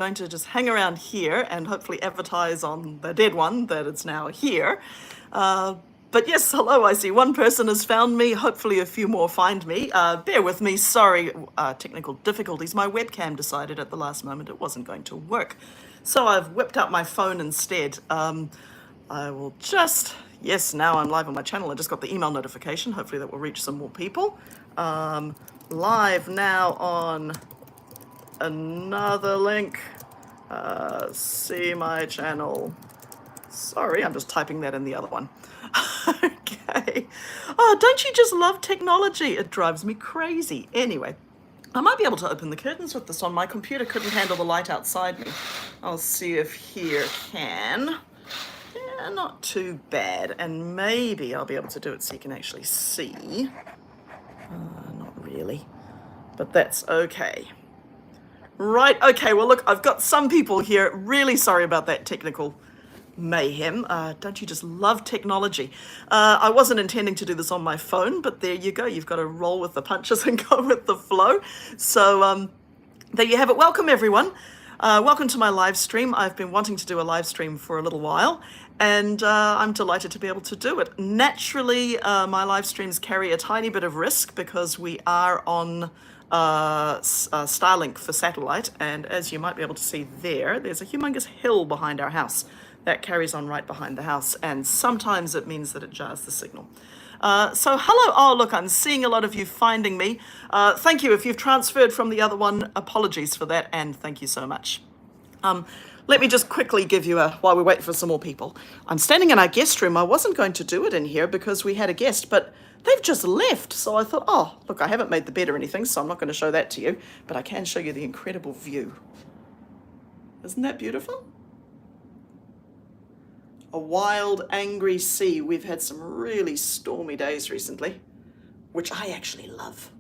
going to just hang around here and hopefully advertise on the dead one that it's now here. But yes, hello, I see one person has found me. Hopefully a few more find me. Bear with me, sorry, technical difficulties. My webcam decided at the last moment it wasn't going to work. So I've whipped out my phone instead. I will just, yes, now I'm live on my channel. I just got the email notification. Hopefully that will reach some more people. Live now on another link. See my channel. Sorry, I'm just typing that in the other one. Okay. Oh, don't you just love technology? It drives me crazy. Anyway, I might be able to open the curtains with this on. My computer couldn't handle the light outside me. I'll see if here can. Yeah, not too bad. And maybe I'll be able to do it so you can actually see. Not really, but that's okay. Right, okay, well look, I've got some people here. Really sorry about that technical mayhem. Don't you just love technology? I wasn't intending to do this on my phone, but there you go. You've got to roll with the punches and go with the flow. So there you have it. Welcome everyone. Welcome to my live stream. I've been wanting to do a live stream for a little while, and I'm delighted to be able to do it. Naturally, my live streams carry a tiny bit of risk because we are on Starlink for satellite, and as you might be able to see there's a humongous hill behind our house that carries on right behind the house, and sometimes it means that it jars the signal. So hello, oh look, I'm seeing a lot of you finding me. Thank you. If you've transferred from the other one, apologies for that, and thank you so much. Let me just quickly give you while we wait for some more people. I'm standing in our guest room. I wasn't going to do it in here because we had a guest, but they've just left. So I thought, oh, look, I haven't made the bed or anything, so I'm not going to show that to you, but I can show you the incredible view. Isn't that beautiful? A wild, angry sea. We've had some really stormy days recently, which I actually love.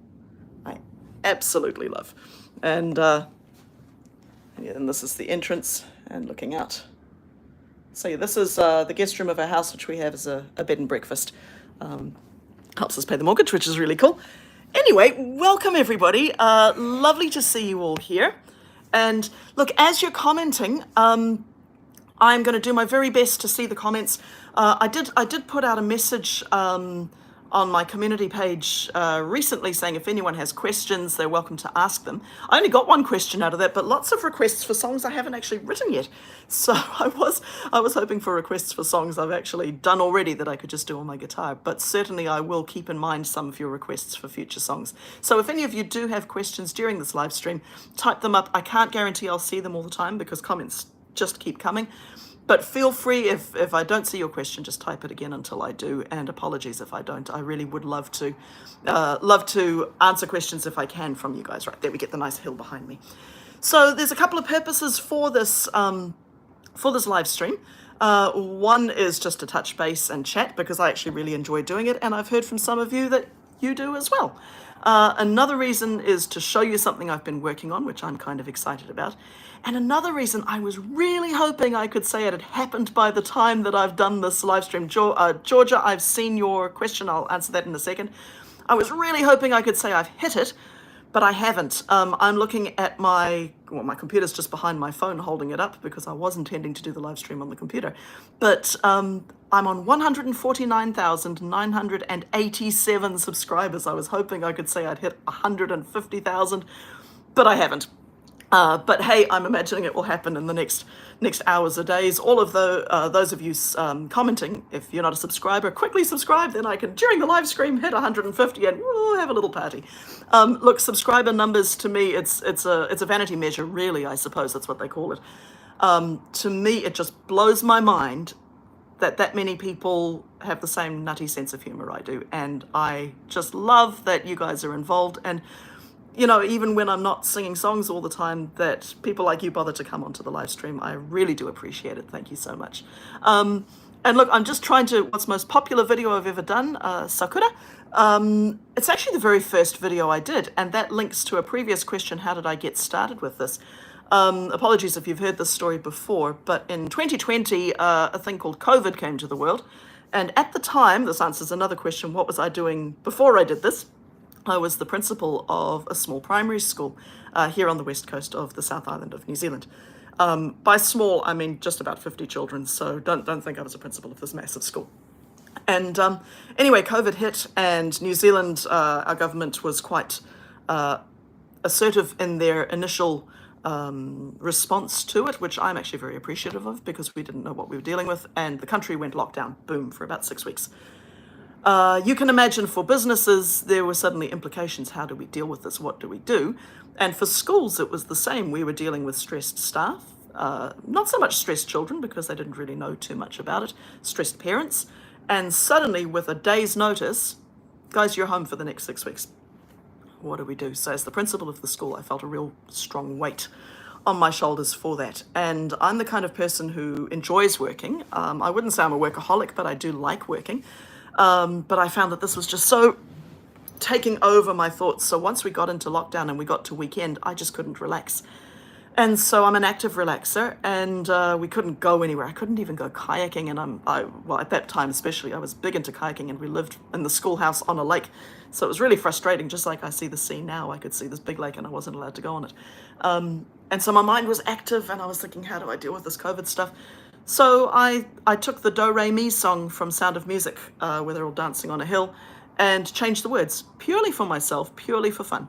I absolutely love. And this is the entrance and looking out. So yeah, this is the guest room of our house, which we have as a bed and breakfast. Helps us pay the mortgage, which is really cool. Anyway, welcome everybody. Lovely to see you all here. And look, as you're commenting, I'm going to do my very best to see the comments. I did put out a message on my community page recently saying if anyone has questions, they're welcome to ask them. I only got one question out of that, but lots of requests for songs I haven't actually written yet. So I was hoping for requests for songs I've actually done already that I could just do on my guitar. But certainly I will keep in mind some of your requests for future songs. So if any of you do have questions during this live stream, type them up. I can't guarantee I'll see them all the time because comments just keep coming. But feel free, if I don't see your question, just type it again until I do. And apologies if I don't. I really would love to answer questions if I can from you guys. Right there, we get the nice hill behind me. So there's a couple of purposes for this live stream. One is just to touch base and chat because I actually really enjoy doing it, and I've heard from some of you that you do as well. Another reason is to show you something I've been working on, which I'm kind of excited about. And another reason, I was really hoping I could say it had happened by the time that I've done this live stream. Georgia, I've seen your question. I'll answer that in a second. I was really hoping I could say I've hit it, but I haven't. I'm looking at my computer's just behind my phone holding it up because I was intending to do the live stream on the computer. But I'm on 149,987 subscribers. I was hoping I could say I'd hit 150,000, but I haven't. But hey, I'm imagining it will happen in the next hours or days. All of those of you commenting, if you're not a subscriber, quickly subscribe. Then I can, during the live stream, hit 150 and have a little party. Look, subscriber numbers to me, it's a vanity measure, really. I suppose that's what they call it. To me, it just blows my mind that many people have the same nutty sense of humor I do, and I just love that you guys are involved. And you know, even when I'm not singing songs all the time, that people like you bother to come onto the live stream. I really do appreciate it. Thank you so much. And look, I'm just trying to, what's the most popular video I've ever done, Sakura. It's actually the very first video I did, and that links to a previous question, how did I get started with this? Apologies if you've heard this story before, but in 2020, a thing called COVID came to the world. And at the time, this answers another question, what was I doing before I did this? I was the principal of a small primary school here on the west coast of the South Island of New Zealand. By small, I mean just about 50 children, so don't think I was a principal of this massive school. And anyway, COVID hit, and New Zealand, our government was quite assertive in their initial response to it, which I'm actually very appreciative of, because we didn't know what we were dealing with, and the country went lockdown, boom, for about 6 weeks. You can imagine for businesses, there were suddenly implications. How do we deal with this? What do we do? And for schools, it was the same. We were dealing with stressed staff, not so much stressed children because they didn't really know too much about it, stressed parents. And suddenly, with a day's notice, guys, you're home for the next 6 weeks. What do we do? So as the principal of the school, I felt a real strong weight on my shoulders for that. And I'm the kind of person who enjoys working. I wouldn't say I'm a workaholic, but I do like working. But I found that this was just so taking over my thoughts. So once we got into lockdown and we got to weekend, I just couldn't relax. And so I'm an active relaxer, and we couldn't go anywhere. I couldn't even go kayaking, and well, at that time especially, I was big into kayaking, and we lived in the schoolhouse on a lake. So it was really frustrating, just like I see the sea now. I could see this big lake, and I wasn't allowed to go on it. And so my mind was active, and I was thinking, how do I deal with this COVID stuff? So I took the Do Re Mi song from Sound of Music, where they're all dancing on a hill, and changed the words, purely for myself, purely for fun.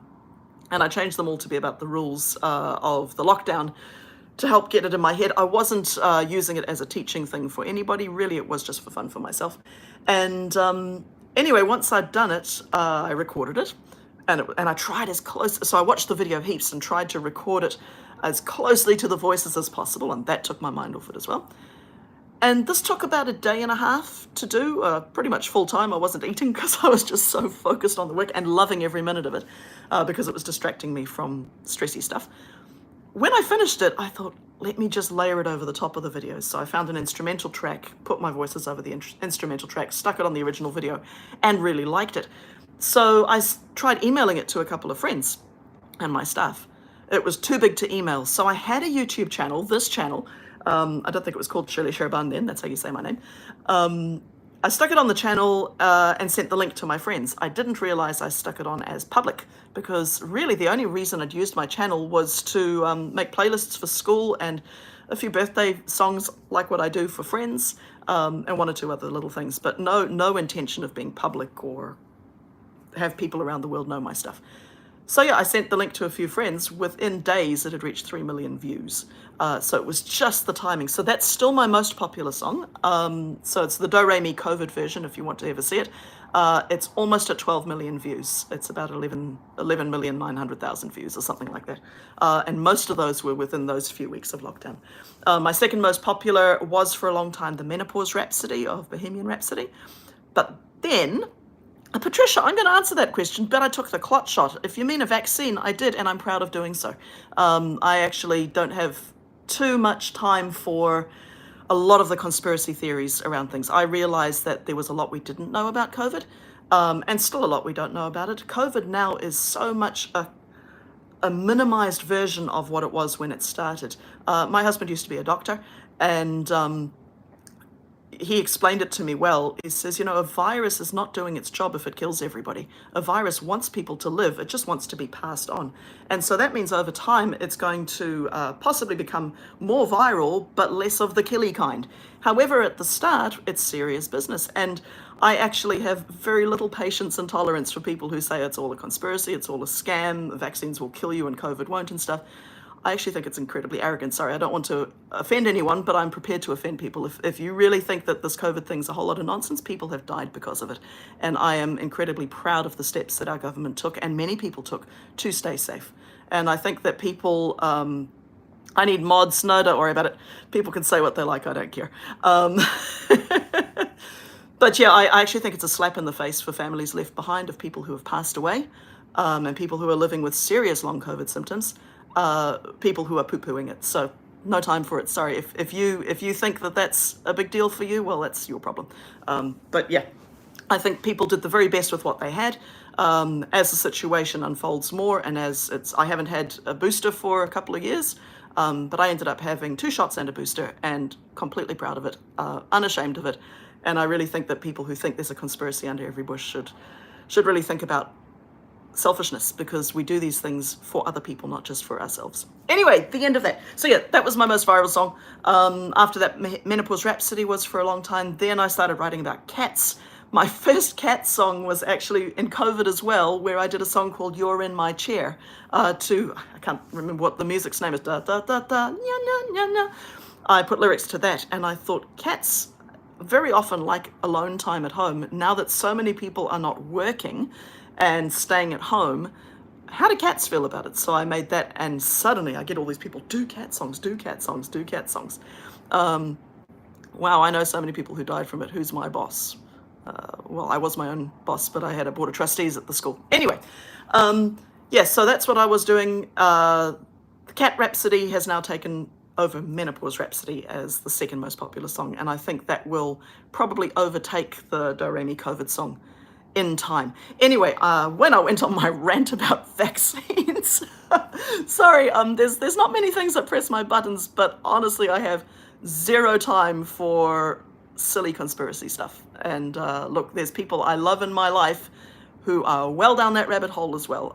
And I changed them all to be about the rules of the lockdown to help get it in my head. I wasn't using it as a teaching thing for anybody. Really, it was just for fun for myself. And anyway, once I'd done it, I recorded it. And I tried as close. So I watched the video heaps and tried to record it as closely to the voices as possible. And that took my mind off it as well. And this took about a day and a half to do, pretty much full time. I wasn't eating because I was just so focused on the work and loving every minute of it because it was distracting me from stressy stuff. When I finished it, I thought, let me just layer it over the top of the video. So I found an instrumental track, put my voices over the instrumental track, stuck it on the original video, and really liked it. So I tried emailing it to a couple of friends and my staff. It was too big to email. So I had a YouTube channel, this channel. I don't think it was called Shirley Șerban then, that's how you say my name. I stuck it on the channel and sent the link to my friends. I didn't realize I stuck it on as public, because really the only reason I'd used my channel was to make playlists for school and a few birthday songs like what I do for friends, and one or two other little things, but no intention of being public or have people around the world know my stuff. So yeah, I sent the link to a few friends. Within days, it had reached 3 million views. So it was just the timing. So that's still my most popular song. So it's the Do Re Mi COVID version, if you want to ever see it. It's almost at 12 million views. It's about 11,900,000 views or something like that. And most of those were within those few weeks of lockdown. My second most popular was for a long time the Menopause Rhapsody of Bohemian Rhapsody. But then, Patricia, I'm going to answer that question, but I took the clot shot. If you mean a vaccine, I did, and I'm proud of doing so. I actually don't have too much time for a lot of the conspiracy theories around things. I realized that there was a lot we didn't know about COVID, and still a lot we don't know about it. COVID now is so much a minimized version of what it was when it started. My husband used to be a doctor, and he explained it to me well. He says, you know, a virus is not doing its job if it kills everybody. A virus wants people to live. It just wants to be passed on. And so that means over time, it's going to possibly become more viral, but less of the killy kind. However, at the start, it's serious business. And I actually have very little patience and tolerance for people who say it's all a conspiracy, it's all a scam, vaccines will kill you and COVID won't and stuff. I actually think it's incredibly arrogant. Sorry, I don't want to offend anyone, but I'm prepared to offend people. If you really think that this COVID thing's a whole lot of nonsense, people have died because of it. And I am incredibly proud of the steps that our government took, and many people took, to stay safe. And I think that people, I need mods, no, don't worry about it. People can say what they like, I don't care. But yeah, I actually think it's a slap in the face for families left behind of people who have passed away, and people who are living with serious long COVID symptoms. People who are poo-pooing it. So no time for it. Sorry. If you think that that's a big deal for you, well, that's your problem. But yeah, I think people did the very best with what they had. As the situation unfolds more, and I haven't had a booster for a couple of years, but I ended up having 2 shots and a booster, and completely proud of it, unashamed of it. And I really think that people who think there's a conspiracy under every bush should really think about selfishness, because we do these things for other people, not just for ourselves. Anyway, the end of that. So yeah, that was my most viral song. After that, Menopause Rhapsody was for a long time. Then I started writing about cats. My first cat song was actually in COVID as well, where I did a song called You're in My Chair, I can't remember what the music's name is, da da da da, nya, nya, nya, nya. I put lyrics to that, and I thought cats very often like alone time at home. Now that so many people are not working and staying at home, how do cats feel about it? So I made that, and suddenly I get all these people, do cat songs, do cat songs, do cat songs. Wow, I know so many people who died from it. Who's my boss? Well, I was my own boss, but I had a board of trustees at the school. Anyway, yeah, so that's what I was doing. The Cat Rhapsody has now taken over Menopause Rhapsody as the second most popular song, and I think that will probably overtake the Do Re Mi COVID song in time. Anyway, when I went on my rant about vaccines, sorry, there's not many things that press my buttons, but honestly, I have zero time for silly conspiracy stuff. And look, there's people I love in my life who are well down that rabbit hole as well.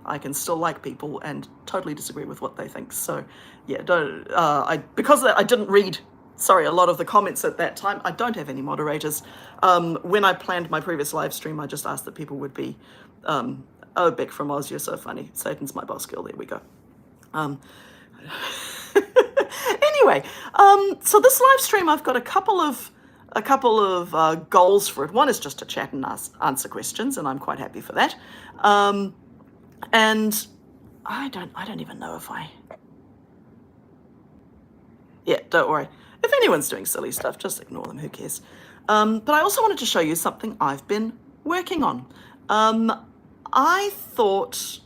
I can still like people and totally disagree with what they think. So yeah, because I didn't read, sorry, a lot of the comments at that time. I don't have any moderators. When I planned my previous live stream, I just asked that people would be, oh, Beck from Oz, you're so funny. Satan's my boss girl, there we go. Anyway, so this live stream, I've got a couple of goals for it. One is just to chat and answer questions, and I'm quite happy for that. And I don't even know if yeah, don't worry. If anyone's doing silly stuff, just ignore them, who cares? But I also wanted to show you something I've been working on. I thought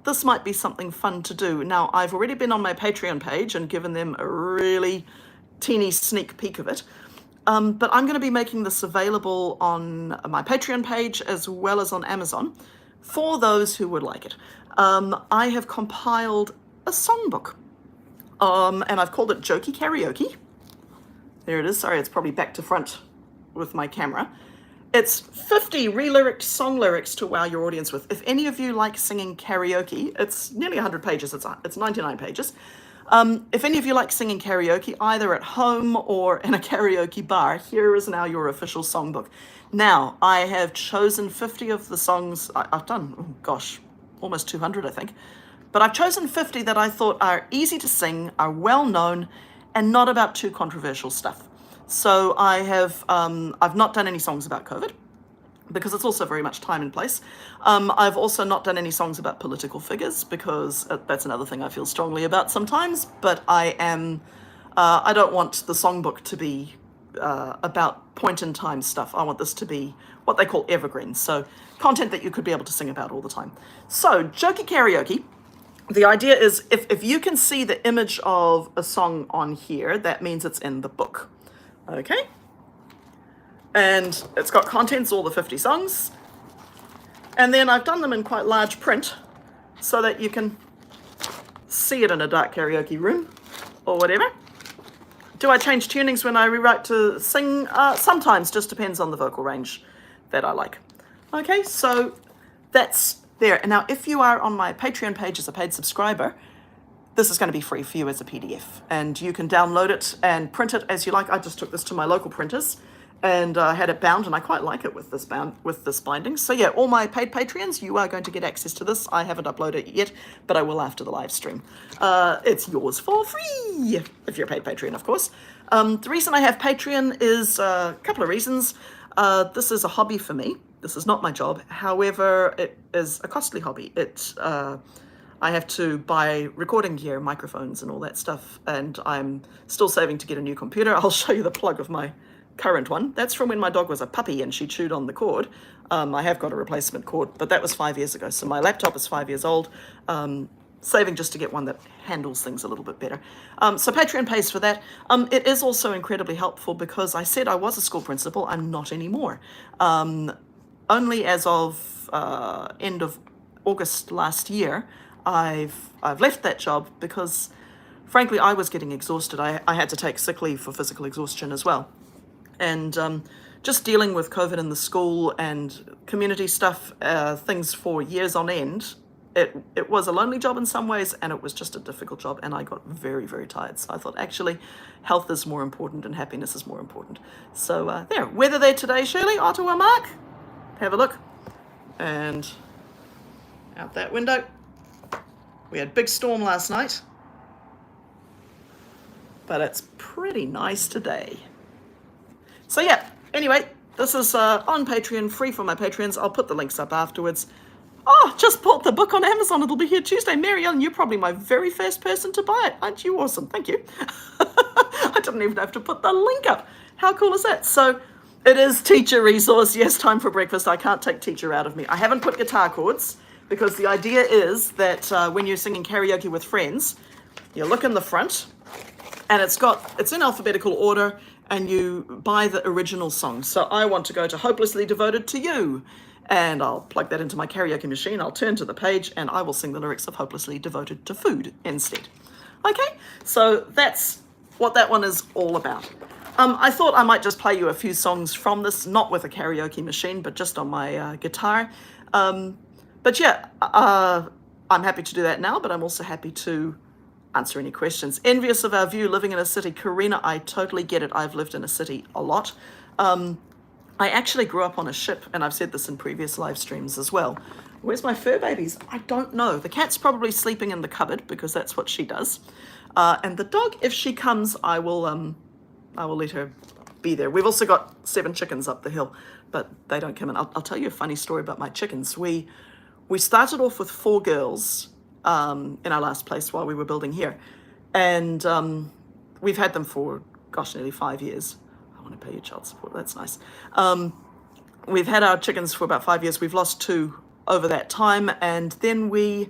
this might be something fun to do. Now, I've already been on my Patreon page and given them a really teeny sneak peek of it. But I'm going to be making this available on my Patreon page as well as on Amazon for those who would like it. I have compiled a songbook, and I've called it Jokey Karaoke. There it is. Sorry, it's probably back to front with my camera. It's 50 re-lyricked song lyrics to wow your audience with. If any of you like singing karaoke, it's nearly 100 pages. It's 99 pages. If any of you like singing karaoke, either at home or in a karaoke bar, here is now your official songbook. Now, I have chosen 50 of the songs. I've done, oh gosh, almost 200, I think. But I've chosen 50 that I thought are easy to sing, are well known, and not about too controversial stuff. So I've not done any songs about COVID, because it's also very much time and place. I've also not done any songs about political figures, because that's another thing I feel strongly about sometimes, but I don't want the songbook to be about point in time stuff. I want this to be what they call evergreen, so content that you could be able to sing about all the time. So, Jokey Karaoke. The idea is, if you can see the image of a song on here, that means it's in the book, okay? And it's got contents, all the 50 songs. And then I've done them in quite large print so that you can see it in a dark karaoke room or whatever. Do I change tunings when I rewrite to sing? Sometimes, just depends on the vocal range that I like. Okay, so that's there. And now if you are on my Patreon page as a paid subscriber, this is going to be free for you as a PDF. And you can download it and print it as you like. I just took this to my local printers and had it bound, and I quite like it with this binding. So yeah, all my paid Patreons, you are going to get access to this. I haven't uploaded it yet, but I will after the live stream. It's yours for free, if you're a paid Patreon, of course. The reason I have Patreon is a couple of reasons. This is a hobby for me. This is not my job. However, it is a costly hobby. I have to buy recording gear, microphones, and all that stuff, and I'm still saving to get a new computer. I'll show you the plug of my current one. That's from when my dog was a puppy and she chewed on the cord. I have got a replacement cord, but that was 5 years ago. So my laptop is 5 years old. Saving just to get one that handles things a little bit better. So Patreon pays for that. It is also incredibly helpful because I said I was a school principal. I'm not anymore. Only as of end of August last year, I've left that job because, frankly, I was getting exhausted. I had to take sick leave for physical exhaustion as well. And just dealing with COVID in the school and community stuff, things for years on end, it was a lonely job in some ways, and it was just a difficult job, and I got very, very tired. So I thought, actually, health is more important and happiness is more important. So there, weather there today, Shirley, Ottawa, Mark. Have a look. And out that window. We had a big storm last night, but it's pretty nice today. So yeah, anyway, this is on Patreon, free for my Patreons. I'll put the links up afterwards. Oh, just bought the book on Amazon. It'll be here Tuesday. Mary Ellen, you're probably my very first person to buy it. Aren't you awesome? Thank you. I didn't even have to put the link up. How cool is that? So it is teacher resource. Yes, time for breakfast. I can't take teacher out of me. I haven't put guitar chords because the idea is that when you're singing karaoke with friends, you look in the front and it's in alphabetical order and you buy the original song. So I want to go to Hopelessly Devoted to You. And I'll plug that into my karaoke machine. I'll turn to the page and I will sing the lyrics of Hopelessly Devoted to Food instead. Okay, so that's what that one is all about. I thought I might just play you a few songs from this, not with a karaoke machine, but just on my guitar. But yeah, I'm happy to do that now, but I'm also happy to answer any questions. Envious of our view living in a city. Karina, I totally get it. I've lived in a city a lot. I actually grew up on a ship, and I've said this in previous live streams as well. Where's my fur babies? I don't know. The cat's probably sleeping in the cupboard because that's what she does. And the dog, if she comes, I will let her be there. We've also got 7 chickens up the hill, but they don't come in. I'll tell you a funny story about my chickens. We started off with 4 girls in our last place while we were building here. And we've had them for, gosh, nearly 5 years. I want to pay you child support. That's nice. We've had our chickens for about 5 years. We've lost 2 over that time, and then we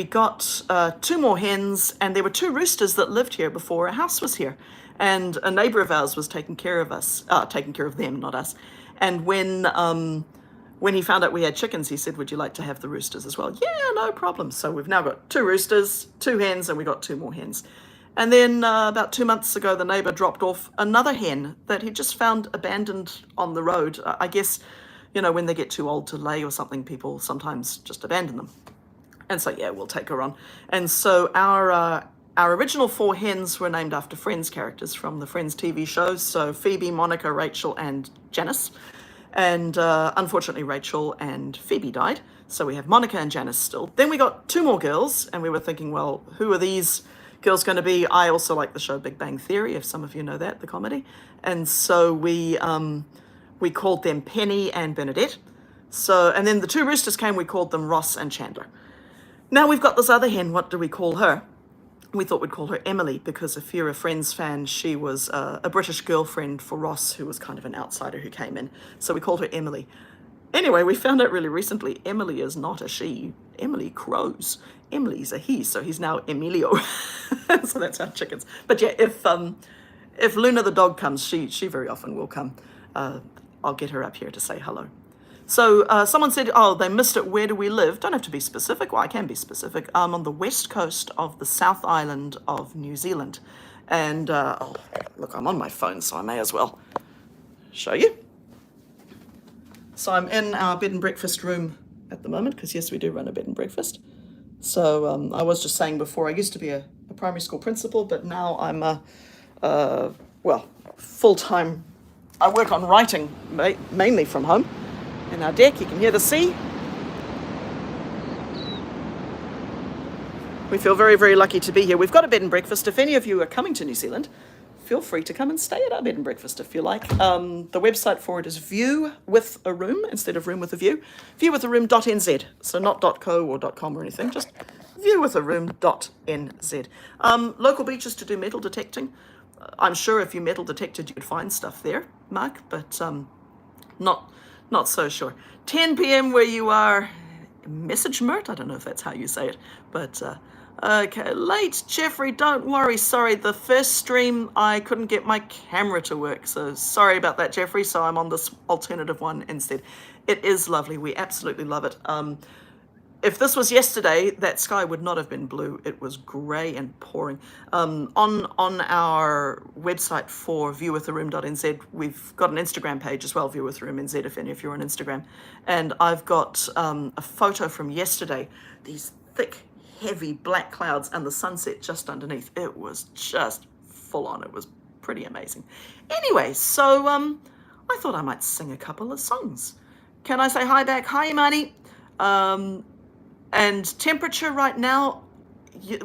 got 2 more hens, and there were 2 roosters that lived here before our house was here, and a neighbor of ours was taking care of them, not us. And when he found out we had chickens, he said, "Would you like to have the roosters as well?" Yeah, no problem. So we've now got 2 roosters, 2 hens, and we got 2 more hens. And then about 2 months ago, the neighbor dropped off another hen that he just found abandoned on the road. I guess, when they get too old to lay or something, people sometimes just abandon them. And so, yeah, we'll take her on. And so our original 4 hens were named after Friends characters from the Friends TV shows. So Phoebe, Monica, Rachel, and Janice. And unfortunately, Rachel and Phoebe died. So we have Monica and Janice still. Then we got 2 more girls, and we were thinking, well, who are these girls going to be? I also like the show Big Bang Theory, if some of you know that, the comedy. And so we called them Penny and Bernadette. And then the 2 roosters came, we called them Ross and Chandler. Now we've got this other hen. What do we call her? We thought we'd call her Emily, because if you're a Friends fan, she was a British girlfriend for Ross, who was kind of an outsider who came in. So we called her Emily. Anyway, we found out really recently, Emily is not a she. Emily crows. Emily's a he, so he's now Emilio. So that's our chickens. But yeah, if Luna the dog comes, she very often will come. I'll get her up here to say hello. So someone said, oh, they missed it. Where do we live? Don't have to be specific. Well, I can be specific. I'm on the west coast of the South Island of New Zealand. And look, I'm on my phone, so I may as well show you. So I'm in our bed and breakfast room at the moment, because yes, we do run a bed and breakfast. So I was just saying before, I used to be a primary school principal, but now I'm full-time. I work on writing, mainly from home. In our deck, you can hear the sea. We feel very, very lucky to be here. We've got a bed and breakfast. If any of you are coming to New Zealand, feel free to come and stay at our bed and breakfast if you like. The website for it is View with a Room instead of Room with a View. viewwitharoom.nz. So not .co or .com or anything, just viewwitharoom.nz. Local beaches to do metal detecting. I'm sure if you metal detected, you'd find stuff there, Mark, but not so sure. 10 p.m. where you are. Message Mert? I don't know if that's how you say it, but okay. Late, Jeffrey, don't worry. Sorry, the first stream, I couldn't get my camera to work, so sorry about that, Jeffrey. So I'm on this alternative one instead. It is lovely. We absolutely love it. if this was yesterday, that sky would not have been blue. It was grey and pouring. On our website for viewwiththeroom.nz, we've got an Instagram page as well, viewwiththeroom.nz, if any of you are on Instagram. And I've got a photo from yesterday, these thick, heavy black clouds and the sunset just underneath. It was just full on. It was pretty amazing. Anyway, so I thought I might sing a couple of songs. Can I say hi back? Hi, Imani. And temperature right now,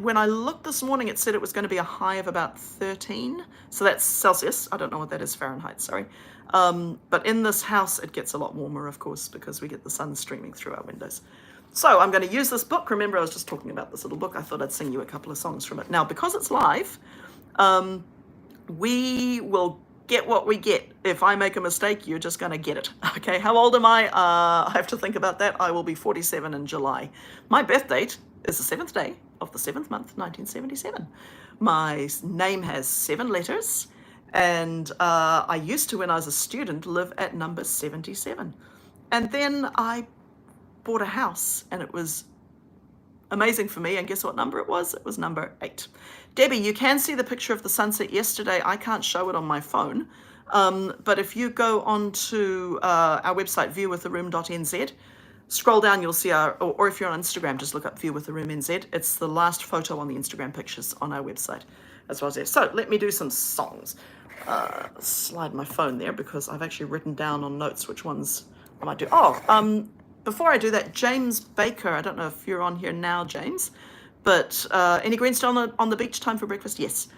when I looked this morning, it said it was going to be a high of about 13. So that's Celsius. I don't know what that is, Fahrenheit, sorry. But in this house, it gets a lot warmer, of course, because we get the sun streaming through our windows. So I'm going to use this book. Remember, I was just talking about this little book. I thought I'd sing you a couple of songs from it. Now, because it's live, we will get what we get. If I make a mistake, you're just going to get it. Okay, how old am I? I have to think about that. I will be 47 in July. My birth date is the 7th day of the 7th month, 1977. My name has 7 letters, and I used to, when I was a student, live at number 77. And then I bought a house, and it was amazing for me, and guess what number it was? It was number 8. Debbie, you can see the picture of the sunset yesterday. I can't show it on my phone, but if you go on to our website, viewwiththeroom.nz, scroll down, you'll see or if you're on Instagram, just look up View with the Room NZ. It's the last photo on the Instagram pictures on our website, as well as there. So let me do some songs. Slide my phone there, because I've actually written down on notes which ones I might do. Before I do that, James Baker, I don't know if you're on here now, James, but any greenstone on the beach, time for breakfast? Yes,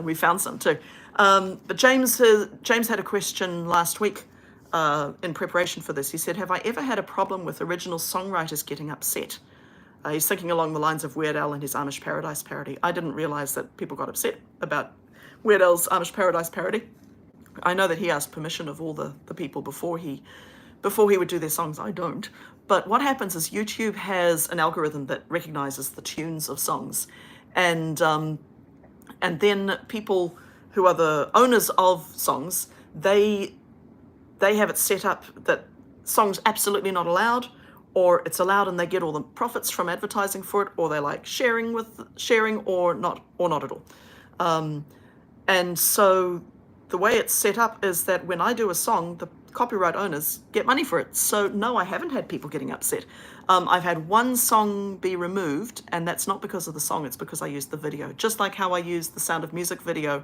we found some too. But James had a question last week in preparation for this. He said, have I ever had a problem with original songwriters getting upset? He's thinking along the lines of Weird Al and his Amish Paradise parody. I didn't realize that people got upset about Weird Al's Amish Paradise parody. I know that he asked permission of all the people before he would do their songs. I don't. But what happens is YouTube has an algorithm that recognizes the tunes of songs, and then people who are the owners of songs, they have it set up that songs absolutely not allowed, or it's allowed and they get all the profits from advertising for it, or they like sharing or not at all. And so the way it's set up is that when I do a song, the copyright owners get money for it. So no, I haven't had people getting upset. I've had one song be removed, and that's not because of the song, it's because I used the video. Just like how I used the Sound of Music video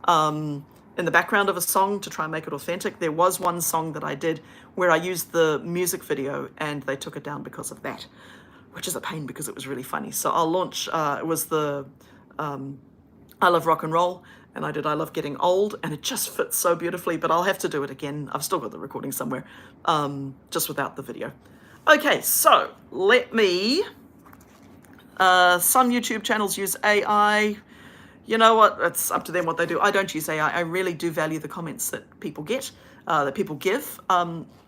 in the background of a song to try and make it authentic. There was one song that I did where I used the music video, and they took it down because of that, which is a pain because it was really funny. So I'll launch, it was the I Love Rock and Roll, and I did I Love Getting Old, and it just fits so beautifully, but I'll have to do it again. I've still got the recording somewhere, just without the video. Okay, so let me, some YouTube channels use AI. You know what, it's up to them what they do. I don't use AI. I really do value the comments that people get, that people give.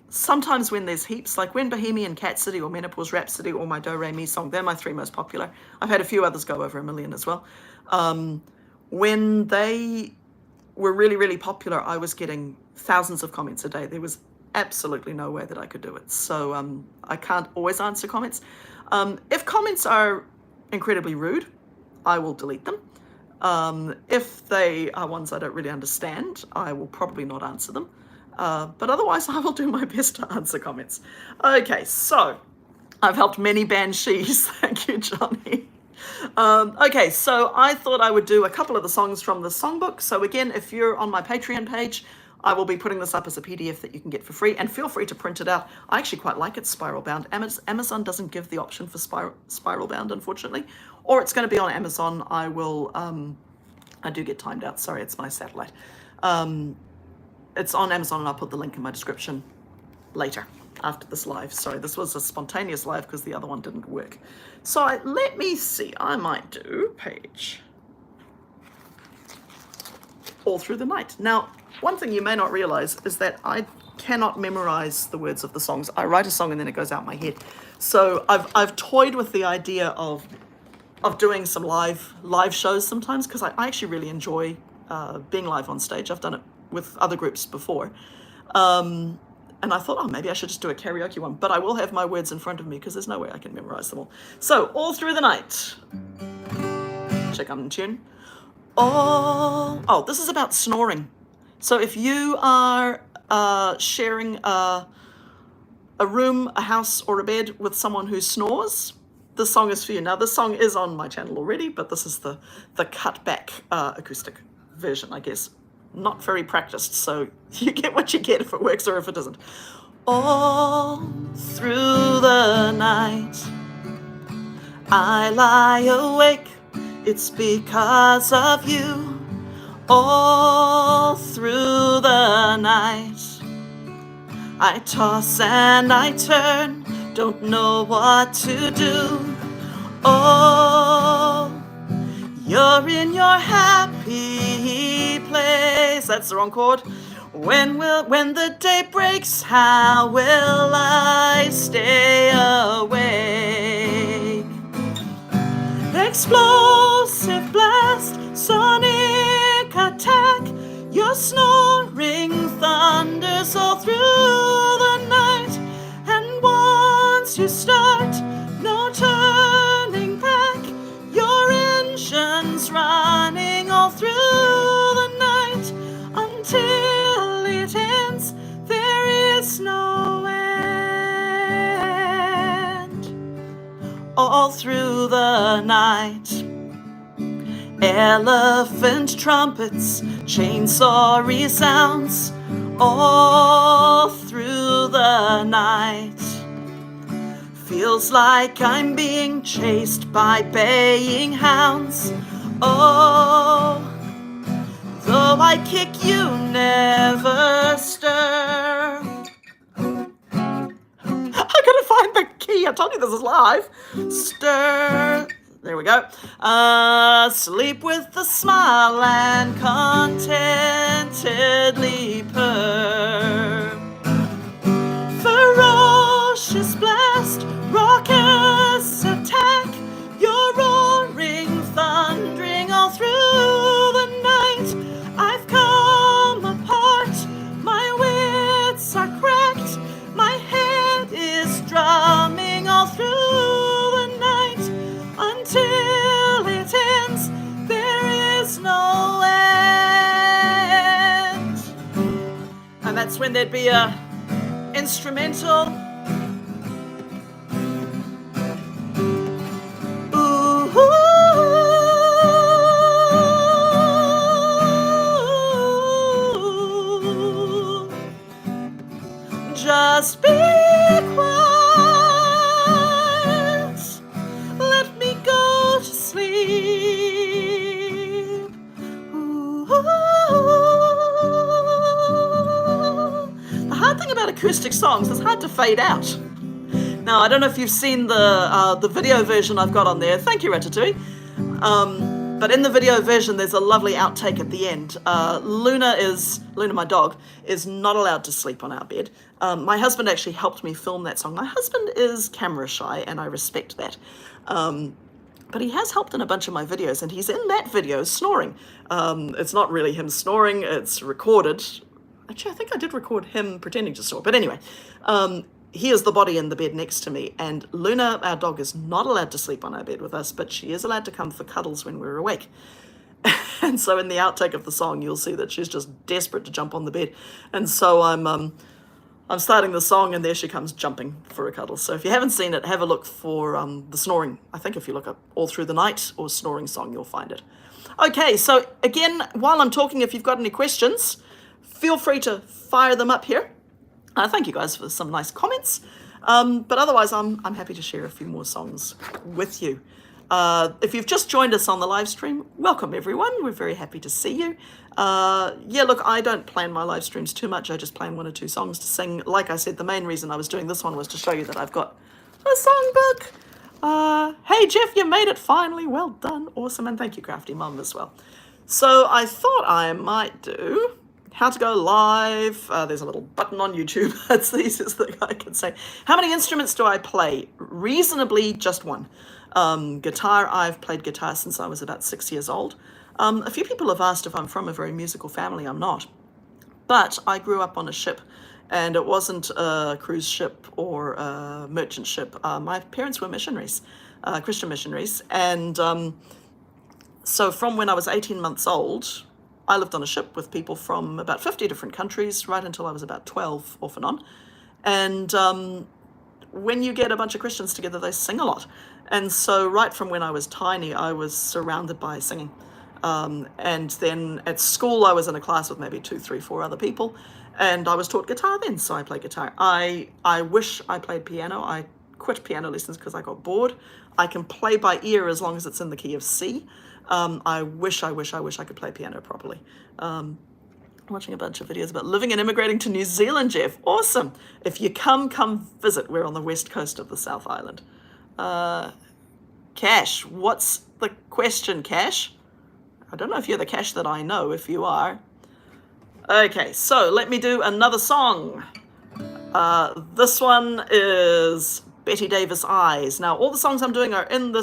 Sometimes when there's heaps, like when Bohemian Cat City or Menopause Rhapsody or my Do Re Mi song, they're my 3 most popular. I've had a few others go over 1 million as well. When they were really, really popular, I was getting thousands of comments a day. There was absolutely no way that I could do it. So I can't always answer comments. If comments are incredibly rude, I will delete them. If they are ones I don't really understand, I will probably not answer them. But otherwise, I will do my best to answer comments. Okay, so I've helped many banshees. Thank you, Johnny. Okay, so I thought I would do a couple of the songs from the songbook. So again, if you're on my Patreon page, I will be putting this up as a PDF that you can get for free, and feel free to print it out. I actually quite like it spiral bound. Amazon doesn't give the option for spiral bound, unfortunately, or it's going to be on Amazon. I will, I do get timed out. Sorry, it's my satellite. It's on Amazon, and I'll put the link in my description later after this live. Sorry, this was a spontaneous live because the other one didn't work. So let me see, I might do page All Through the Night. Now, one thing you may not realize is that I cannot memorize the words of the songs. I write a song and then it goes out my head. So I've toyed with the idea of doing some live shows sometimes, because I actually really enjoy being live on stage. I've done it with other groups before. And And I thought, oh, maybe I should just do a karaoke one. But I will have my words in front of me because there's no way I can memorize them all. So, All Through the Night. Check I'm in tune. Oh, this is about snoring. So if you are sharing a room, a house, or a bed with someone who snores, this song is for you. Now, this song is on my channel already, but this is the cut back acoustic version, I guess. Not very practiced, so you get what you get if it works or if it doesn't. All through the night, I lie awake, it's because of you. All through the night, I toss and I turn, don't know what to do. Oh, you're in your happy place. That's the wrong chord. When the day breaks, how will I stay awake? Explosive blast, sonic attack, your snoring thunders all through the night. And once you start, no turning back, your engine's running all through the night. Until it ends, there is no end. All through the night, elephant trumpets, chainsaw resounds. All through the night, feels like I'm being chased by baying hounds. Oh, though I kick, you never stir. I gotta find the key. I told you this is live. Stir. There we go. Sleep with a smile and contentedly purr. Ferocious blast, raucous attack, you're roaring, thundering all through the night. I've come apart, my wits are cracked, my head is drumming all through the night. Until it ends, there is no end. And that's when there'd be a instrumental. Ooh, just be quiet, let me go to sleep. Ooh. The hard thing about acoustic songs is it's hard to fade out. Now, I don't know if you've seen the video version I've got on there. Thank you, Ratatouille. But in the video version, there's a lovely outtake at the end. Luna, my dog, is not allowed to sleep on our bed. My husband actually helped me film that song. My husband is camera shy, and I respect that. But he has helped in a bunch of my videos, and he's in that video snoring. It's not really him snoring, it's recorded. Actually, I think I did record him pretending to snore. But anyway, he is the body in the bed next to me, and Luna, our dog, is not allowed to sleep on our bed with us, but she is allowed to come for cuddles when we're awake. And so in the outtake of the song, you'll see that she's just desperate to jump on the bed. And so I'm starting the song, and there she comes jumping for a cuddle. So if you haven't seen it, have a look for the snoring. I think if you look up All Through the Night or snoring song, you'll find it. Okay, so again, while I'm talking, if you've got any questions, feel free to fire them up here. Thank you guys for some nice comments. But otherwise, I'm happy to share a few more songs with you. If you've just joined us on the live stream, welcome everyone. We're very happy to see you. Yeah, look, I don't plan my live streams too much. I just plan 1 or 2 songs to sing. Like I said, the main reason I was doing this one was to show you that I've got a songbook. Hey, Jeff, you made it finally. Well done. Awesome. And thank you, Crafty Mum, as well. So I thought I might do how to go live. There's a little button on YouTube. That's the easiest thing I can say. How many instruments do I play? Reasonably, just one. Guitar, I've played guitar since I was about 6 years old. A few people have asked if I'm from a very musical family. I'm not. But I grew up on a ship, And it wasn't a cruise ship or a merchant ship. My parents were missionaries, Christian missionaries. And so from when I was 18 months old, I lived on a ship with people from about 50 different countries right until I was about 12, off and on. And when you get a bunch of Christians together, they sing a lot. And so right from when I was tiny, I was surrounded by singing. And then at school, I was in a class with maybe 2, 3, 4 other people. And I was taught guitar then, so I played guitar. I wish I played piano. I quit piano lessons because I got bored. I can play by ear as long as it's in the key of C. I wish I could play piano properly. Watching a bunch of videos about living and immigrating to New Zealand, Jeff. Awesome. If you come visit. We're on the west coast of the South Island. Cash, what's the question, Cash? I don't know if you're the Cash that I know. If you are. Okay, so let me do another song. This one is Betty Davis Eyes. Now, all the songs I'm doing are in the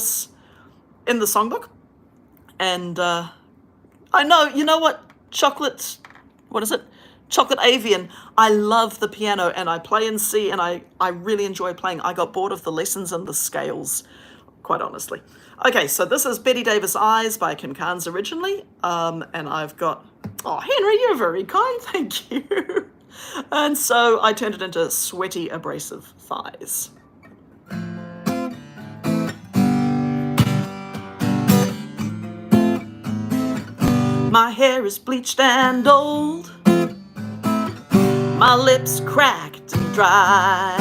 songbook. And I know, you know what? Chocolate Avian. I love the piano and I play in C and I really enjoy playing. I got bored of the lessons and the scales, quite honestly. Okay, so this is Betty Davis Eyes by Kim Carnes originally. And I've got, oh, Henry, you're very kind, thank you. And so I turned it into Sweaty Abrasive Thighs. My hair is bleached and old, my lips cracked and dry.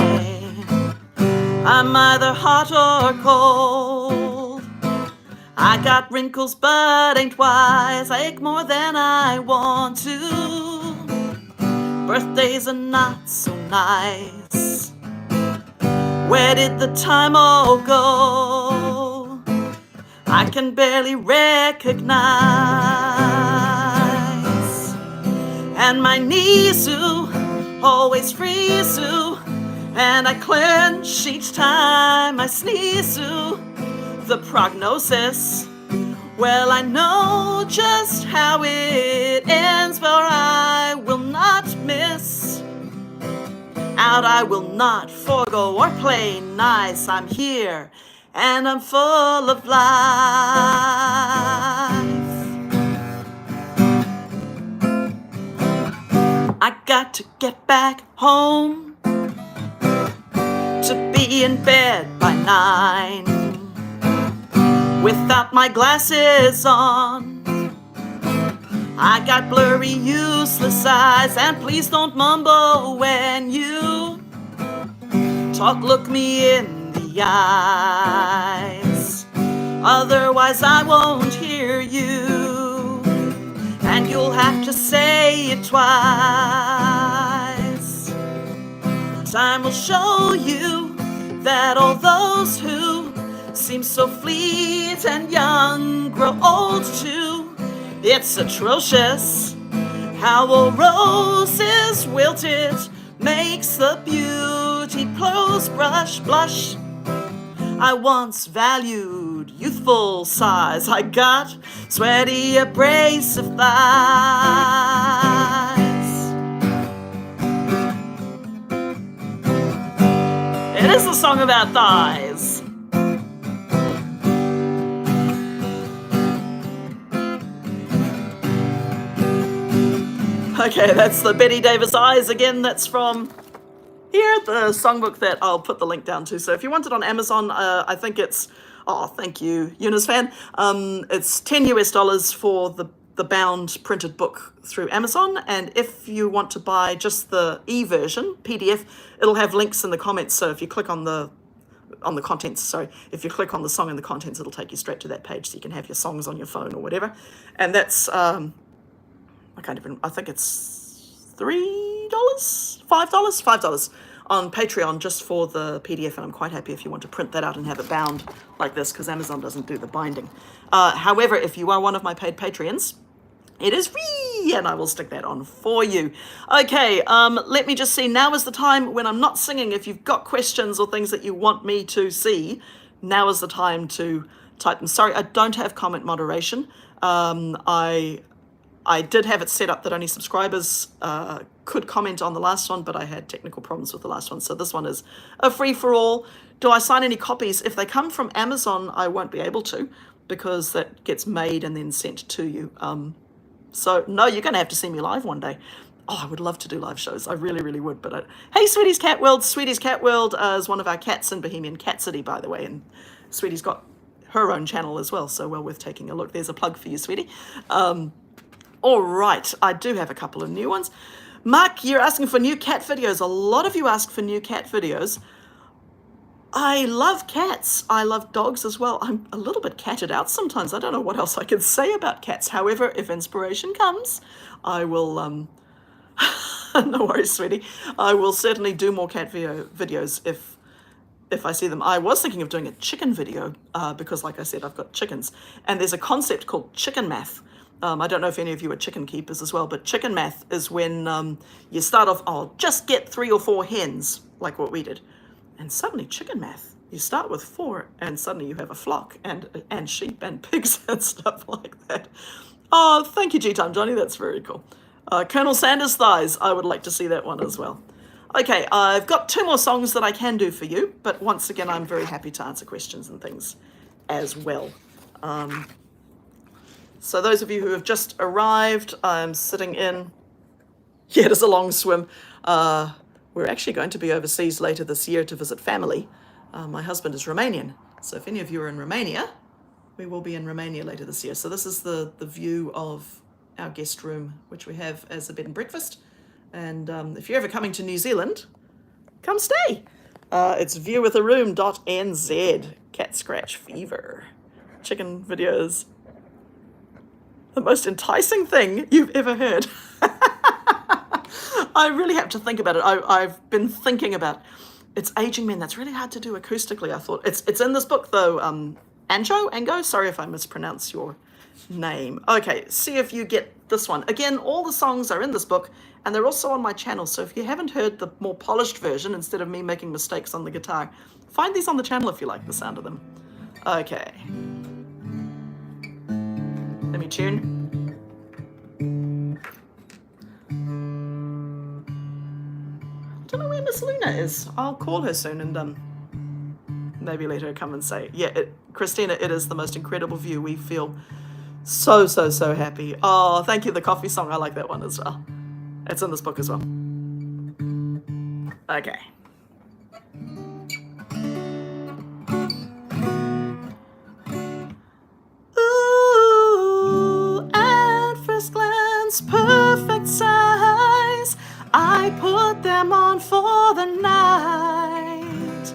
I'm either hot or cold. I got wrinkles but ain't wise. I ache more than I want to. Birthdays are not so nice. Where did the time all go? I can barely recognize. And my knees always freeze and I clench each time I sneeze. The prognosis, well, I know just how it ends, but I will not miss out. I will not forego or play nice. I'm here and I'm full of life. I got to get back home to be in bed by 9 without my glasses on. I got blurry, useless eyes, and please don't mumble when you talk. Look me in the eyes, otherwise I won't hear you, and you'll have to say it twice. Time will show you that all those who seem so fleet and young grow old too. It's atrocious how old roses wilted makes the beauty clothes blush. I once valued youthful size. I got sweaty, abrasive thighs. It is a song about thighs. Okay, that's the Betty Davis Eyes again. That's from here, the songbook that I'll put the link down to. So if you want it on Amazon, I think it's, oh, thank you, Eunice fan. It's $10 for the bound printed book through Amazon. And if you want to buy just the e-version, PDF, it'll have links in the comments. So if you click on the contents, if you click on the song in the contents, it'll take you straight to that page so you can have your songs on your phone or whatever. And that's, I think it's $3, $5 on Patreon just for the PDF, and I'm quite happy if you want to print that out and have it bound like this, because Amazon doesn't do the binding. However, if you are one of my paid Patreons, it is free, and I will stick that on for you. Okay, let me just see. Now is the time when I'm not singing. If you've got questions or things that you want me to see, now is the time to type them. Sorry, I don't have comment moderation. I did have it set up that only subscribers could comment on the last one, but I had technical problems with the last one. So this one is a free-for-all. Do I sign any copies? If they come from Amazon, I won't be able to, because that gets made and then sent to you. So no, you're going to have to see me live one day. Oh, I would love to do live shows. I really, really would. But hey, Sweetie's Cat World. Sweetie's Cat World is one of our cats in Bohemian Cat City, by the way. And Sweetie's got her own channel as well, so well worth taking a look. There's a plug for you, Sweetie. All right, I do have a couple of new ones. Mark, you're asking for new cat videos. A lot of you ask for new cat videos. I love cats. I love dogs as well. I'm a little bit catted out sometimes. I don't know what else I could say about cats. However, if inspiration comes, I will... no worries, sweetie. I will certainly do more cat videos if I see them. I was thinking of doing a chicken video because, like I said, I've got chickens. And there's a concept called chicken math. I don't know if any of you are chicken keepers as well, but chicken math is when you start off, oh, just get 3 or 4 hens, like what we did. And suddenly chicken math, you start with 4 and suddenly you have a flock and sheep and pigs and stuff like that. Oh, thank you, G-Time Johnny. That's very cool. Colonel Sanders Thighs, I would like to see that one as well. Okay, I've got 2 more songs that I can do for you, but once again, I'm very happy to answer questions and things as well. So those of you who have just arrived, I'm sitting in, yeah, it is a long swim. We're actually going to be overseas later this year to visit family. My husband is Romanian, so if any of you are in Romania, we will be in Romania later this year. So this is the view of our guest room, which we have as a bed and breakfast. And if you're ever coming to New Zealand, come stay. It's viewwitharoom.nz. Cat scratch fever. Chicken videos. The most enticing thing you've ever heard. I really have to think about it. I've been thinking about it's aging men. That's really hard to do acoustically. I thought it's in this book though. Ango. Sorry if I mispronounce your name. Okay, see if you get this one. Again, all the songs are in this book and they're also on my channel. So if you haven't heard the more polished version, instead of me making mistakes on the guitar, find these on the channel if you like the sound of them. Okay. Let me tune. I don't know where Miss Luna is. I'll call her soon and maybe let her come and say, yeah, Christina, it is the most incredible view. We feel so happy. Oh, thank you. The coffee song. I like that one as well. It's in this book as well. Okay. Ooh, at first glance, perfect size. I put them on for the night.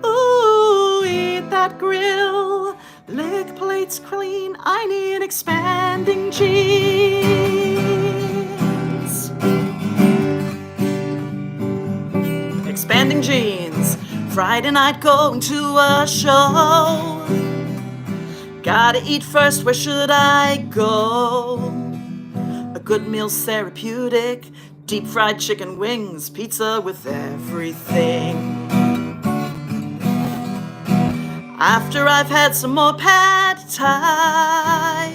Ooh, eat that grill. Lick plates clean, I need expanding jeans. Expanding jeans. Friday night going to a show. Gotta eat first, where should I go? A good meal's therapeutic. Deep fried chicken wings, pizza with everything. After I've had some more pad thai,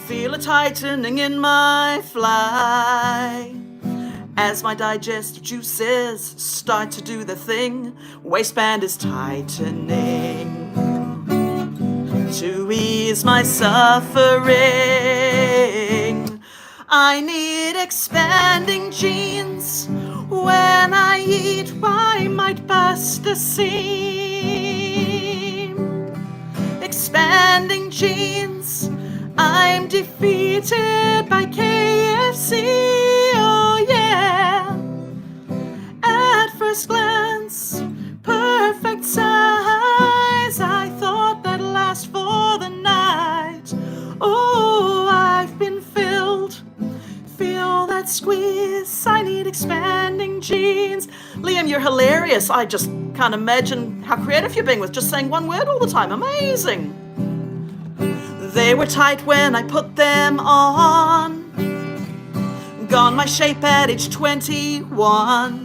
feel a tightening in my fly. As my digestive juices start to do the thing, waistband is tightening. To ease my suffering, I need expanding jeans. When I eat, I might bust a seam. Expanding jeans, I'm defeated by KFC, oh yeah. At first glance, perfect size. I thought that'd last for the night. Oh, I've been filled. Feel that squeeze. I need expanding jeans. Liam, you're hilarious. I just can't imagine how creative you're being with just saying one word all the time. Amazing. They were tight when I put them on. Gone my shape at age 21.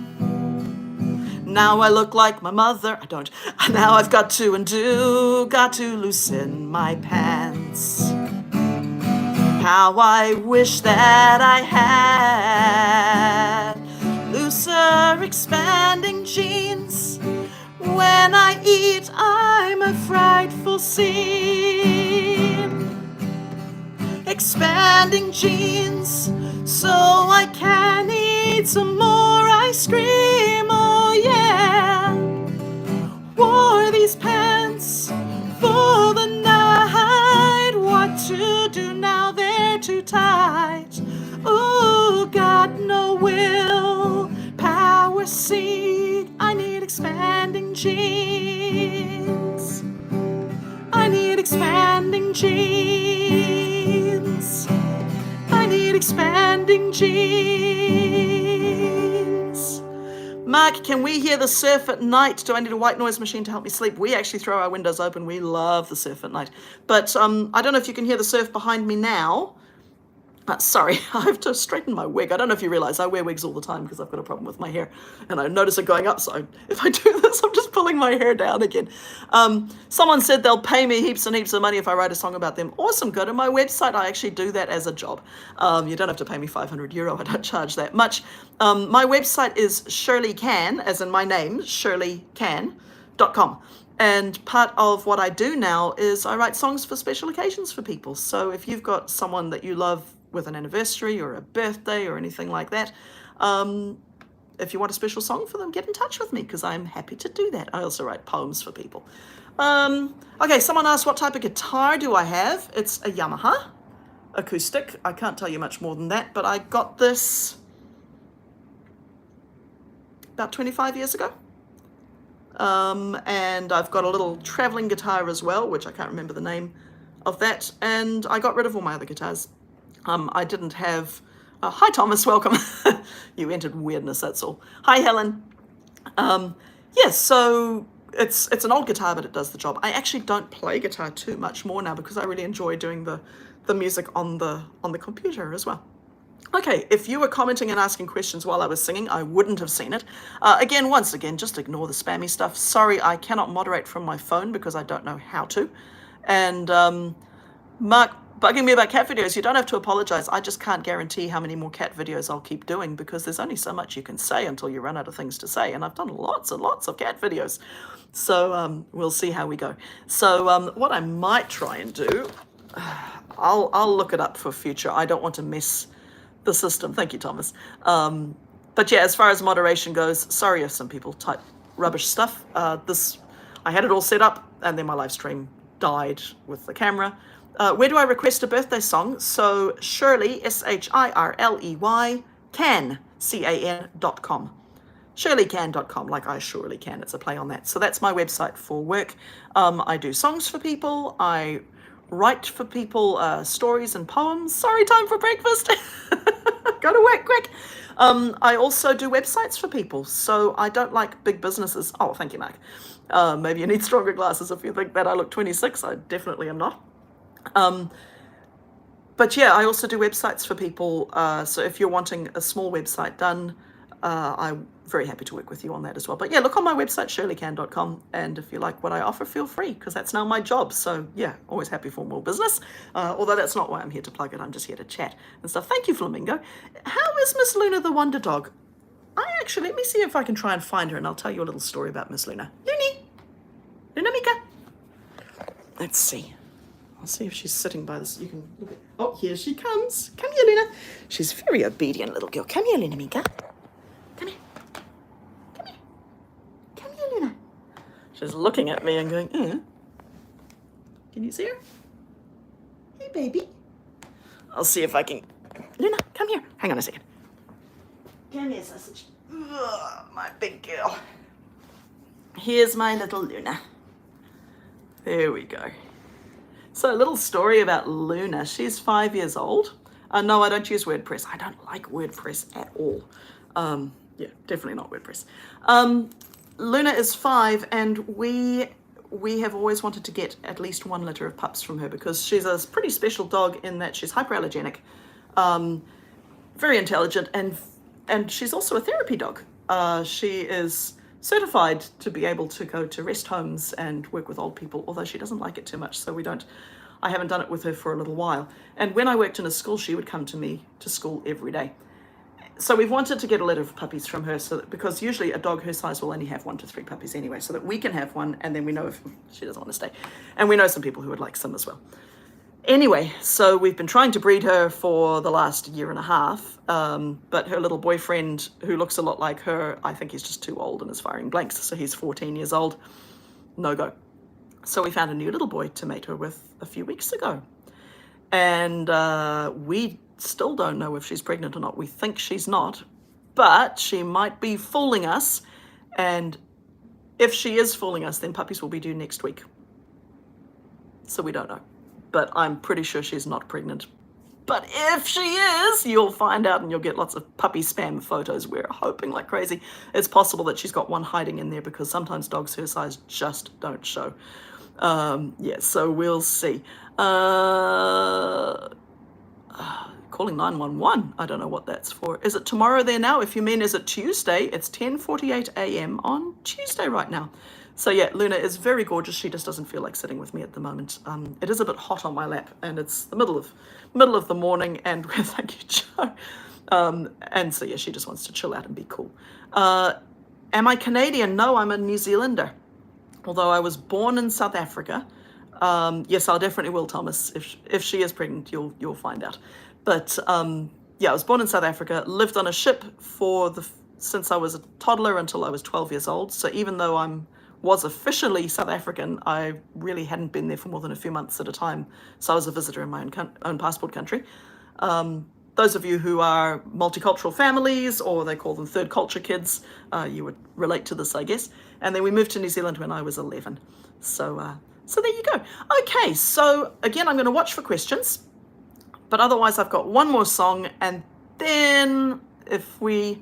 Now I look like my mother. I don't. Now I've got to loosen my pants. How I wish that I had looser, expanding jeans. When I eat, I'm a frightful scene. Expanding jeans, so I can eat some more ice cream. Oh yeah. Wore these pants for the night. What to do now? They're too tight. Oh, got no will, power seed. I need expanding jeans. I need expanding jeans. I need expanding jeans. Mark, can we hear the surf at night? Do I need a white noise machine to help me sleep? We actually throw our windows open. We love the surf at night. But I don't know if you can hear the surf behind me now. Sorry, I have to straighten my wig. I don't know if you realize I wear wigs all the time because I've got a problem with my hair. And I notice it going up, so if I do this, I'm just pulling my hair down again. Someone said they'll pay me heaps and heaps of money if I write a song about them. Awesome, go to my website. I actually do that as a job. You don't have to pay me €500. I don't charge that much. My website is Shirley Can, as in my name, shirleycan.com. And part of what I do now is I write songs for special occasions for people. So if you've got someone that you love with an anniversary or a birthday or anything like that, if you want a special song for them, get in touch with me because I'm happy to do that. I also write poems for people. Okay, someone asked what type of guitar do I have? It's a Yamaha acoustic. I can't tell you much more than that, but I got this about 25 years ago. And I've got a little traveling guitar as well, which I can't remember the name of that. And I got rid of all my other guitars. I didn't have... hi, Thomas. Welcome. You entered weirdness, that's all. Hi, Helen. Yes, so it's an old guitar, but it does the job. I actually don't play guitar too much more now because I really enjoy doing the music on the computer as well. Okay, if you were commenting and asking questions while I was singing, I wouldn't have seen it. Once again, just ignore the spammy stuff. Sorry, I cannot moderate from my phone because I don't know how to. And Mark bugging me about cat videos, you don't have to apologize. I just can't guarantee how many more cat videos I'll keep doing because there's only so much you can say until you run out of things to say. And I've done lots and lots of cat videos. So we'll see how we go. So what I might try and do, I'll look it up for future. I don't want to mess the system. Thank you, Thomas. But yeah, as far as moderation goes, sorry if some people type rubbish stuff. I had it all set up and then my live stream died with the camera. Where do I request a birthday song? So Shirley, SHIRLEY, can, CAN.com. ShirleyCan.com, like I surely can. It's a play on that. So that's my website for work. I do songs for people. I write for people stories and poems. Sorry, time for breakfast. Go to work quick. I also do websites for people. So I don't like big businesses. Oh, thank you, Mark. Maybe you need stronger glasses if you think that I look 26. I definitely am not. But yeah, I also do websites for people. So if you're wanting a small website done, I'm very happy to work with you on that as well. But yeah, look on my website, shirleycan.com. And if you like what I offer, feel free, because that's now my job. So yeah, always happy for more business. Although that's not why I'm here to plug it. I'm just here to chat and stuff. Thank you, Flamingo. How is Miss Luna the Wonder Dog? Let me see if I can try and find her and I'll tell you a little story about Miss Luna. Luna Mika. Let's see. I'll see if she's sitting by this. You can look at. Oh, here she comes. Come here, Luna. She's a very obedient little girl. Come here, Luna Mika. Come here. Come here. Come here, Luna. She's looking at me and going, Can you see her? Hey, baby. I'll see if I can. Luna, come here. Hang on a second. Come here, sausage. Ugh, my big girl. Here's my little Luna. There we go. So a little story about Luna. She's 5 years old. No, I don't use WordPress. I don't like WordPress at all. Yeah, definitely not WordPress. Luna is 5 and we have always wanted to get at least 1 litter of pups from her because she's a pretty special dog in that she's hyperallergenic, very intelligent, and she's also a therapy dog. She is certified to be able to go to rest homes and work with old people, although she doesn't like it too much, so I haven't done it with her for a little while. And when I worked in a school, she would come to me to school every day. So we've wanted to get a litter of puppies from her, so that, because usually a dog her size will only have 1 to 3 puppies anyway, so that we can have one, and then we know if she doesn't want to stay. And we know some people who would like some as well. Anyway, so we've been trying to breed her for the last year and a half, but her little boyfriend, who looks a lot like her, I think he's just too old and is firing blanks, so he's 14 years old. No go. So we found a new little boy to mate her with a few weeks ago. And we still don't know if she's pregnant or not. We think she's not, but she might be fooling us. And if she is fooling us, then puppies will be due next week. So we don't know. But I'm pretty sure she's not pregnant. But if she is, you'll find out and you'll get lots of puppy spam photos. We're hoping like crazy. It's possible that she's got one hiding in there because sometimes dogs her size just don't show. Yeah, so we'll see. Calling 911. I don't know what that's for. Is it tomorrow there now? If you mean is it Tuesday, it's 10:48 a.m. on Tuesday right now. So yeah, Luna is very gorgeous. She just doesn't feel like sitting with me at the moment. It is a bit hot on my lap, and it's the middle of the morning, and thank you, Joe. And so yeah, she just wants to chill out and be cool. Am I Canadian? No, I'm a New Zealander. Although I was born in South Africa. Yes, I definitely will, Thomas. If she is pregnant, you'll find out. But yeah, I was born in South Africa, lived on a ship since I was a toddler until I was 12 years old. So even though I was officially South African, I really hadn't been there for more than a few months at a time. So I was a visitor in my own passport country. Those of you who are multicultural families, or they call them third culture kids, you would relate to this, I guess. And then we moved to New Zealand when I was 11. So there you go. Okay, so again, I'm going to watch for questions. But otherwise, I've got one more song, and then if we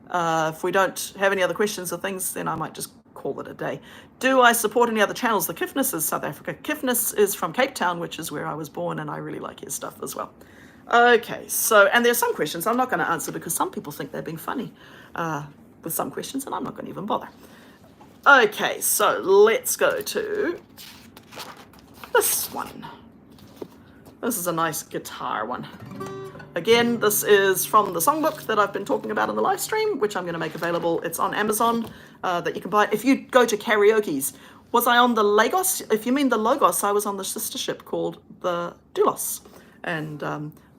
don't have any other questions or things, then I might just call it a day. Do I support any other channels? The Kifness is South Africa. Kifness is from Cape Town, which is where I was born, and I really like his stuff as well. Okay, so, and there's some questions I'm not going to answer because some people think they're being funny with some questions, and I'm not going to even bother. Okay, so let's go to this one. This is a nice guitar one. Again, this is from the songbook that I've been talking about in the live stream, which I'm going to make available. It's on Amazon that you can buy. If you go to karaoke's, was I on the Lagos? If you mean the Logos, I was on the sister ship called the Doulos. And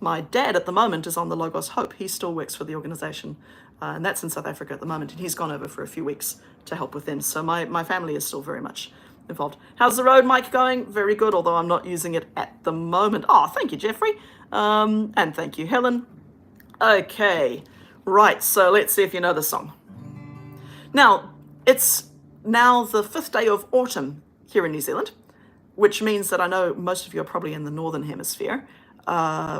my dad at the moment is on the Logos Hope. He still works for the organization. And that's in South Africa at the moment. And he's gone over for a few weeks to help with them. So my family is still very much involved. How's the road mic going? Very good, although I'm not using it at the moment. Oh, thank you, Jeffrey. And thank you, Helen. Okay, right, so let's see if you know the song. Now, it's now the 5th day of autumn here in New Zealand, which means that I know most of you are probably in the Northern Hemisphere,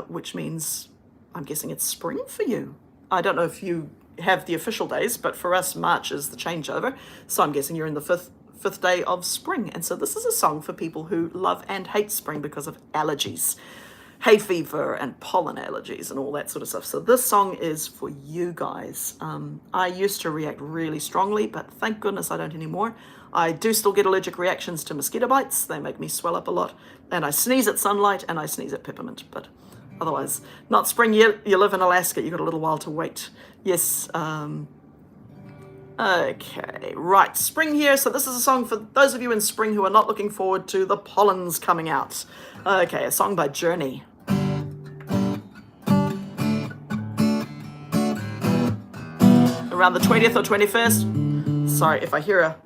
which means I'm guessing it's spring for you. I don't know if you have the official days, but for us, March is the changeover. So I'm guessing you're in the fifth day of spring. And so this is a song for people who love and hate spring because of allergies, hay fever and pollen allergies and all that sort of stuff. So this song is for you guys. I used to react really strongly, but thank goodness I don't anymore. I do still get allergic reactions to mosquito bites. They make me swell up a lot. And I sneeze at sunlight and I sneeze at peppermint. But otherwise, not spring yet. You live in Alaska. You've got a little while to wait. Yes. Okay, right. Spring here. So this is a song for those of you in spring who are not looking forward to the pollens coming out. Okay, a song by Journey. Around the 20th or 21st. Sorry, if I hear a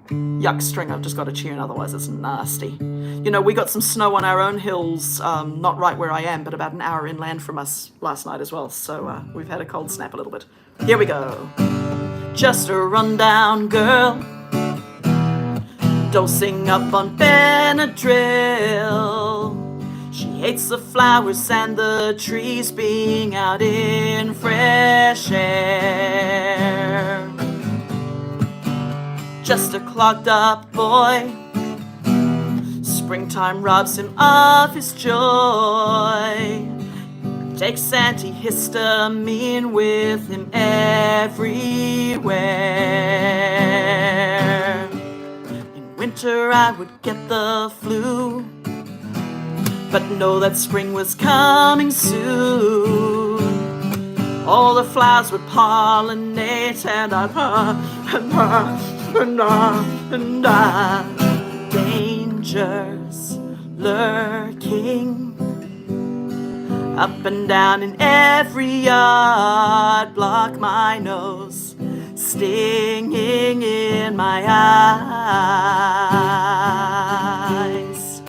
yuck string, I've just got to tune, otherwise it's nasty. You know, we got some snow on our own hills, not right where I am, but about an hour inland from us last night as well. So we've had a cold snap a little bit. Here we go. Just a rundown girl, dosing up on Benadryl. She hates the flowers and the trees being out in fresh air. Just a clogged up boy, springtime robs him of his joy. Takes antihistamine with him everywhere. In winter I would get the flu, but know that spring was coming soon. all the flowers would pollinate, and dangers lurking up and down in every yard, block my nose, stinging in my eyes.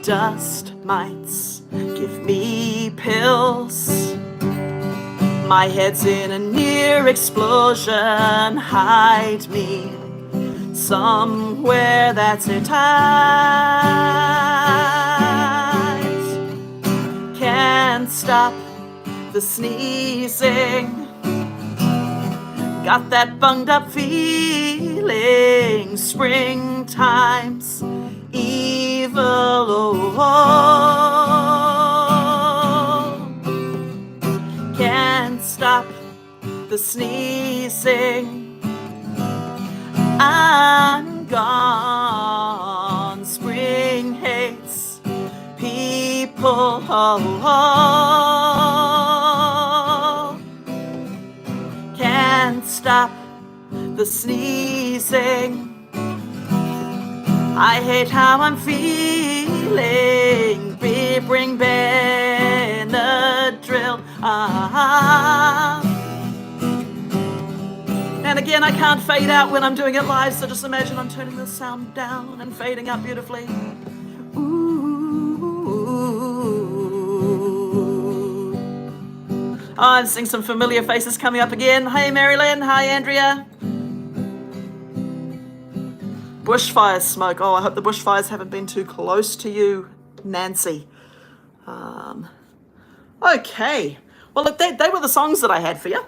Dust mites give me pills, my head's in a near explosion, hide me somewhere that's airtight. Can't stop the sneezing, got that bunged up feeling, springtime's evil. Can't stop the sneezing, I'm gone. Spring hates people. Can't stop the sneezing, I hate how I'm feeling. Bring Benadryl. And again, I can't fade out when I'm doing it live, so just imagine I'm turning the sound down and fading out beautifully. Ooh. Oh, I'm seeing some familiar faces coming up again. Hey, Marilyn. Hi, Andrea. Bushfire smoke. Oh, I hope the bushfires haven't been too close to you, Nancy. Okay. Well, look, they were the songs that I had for you.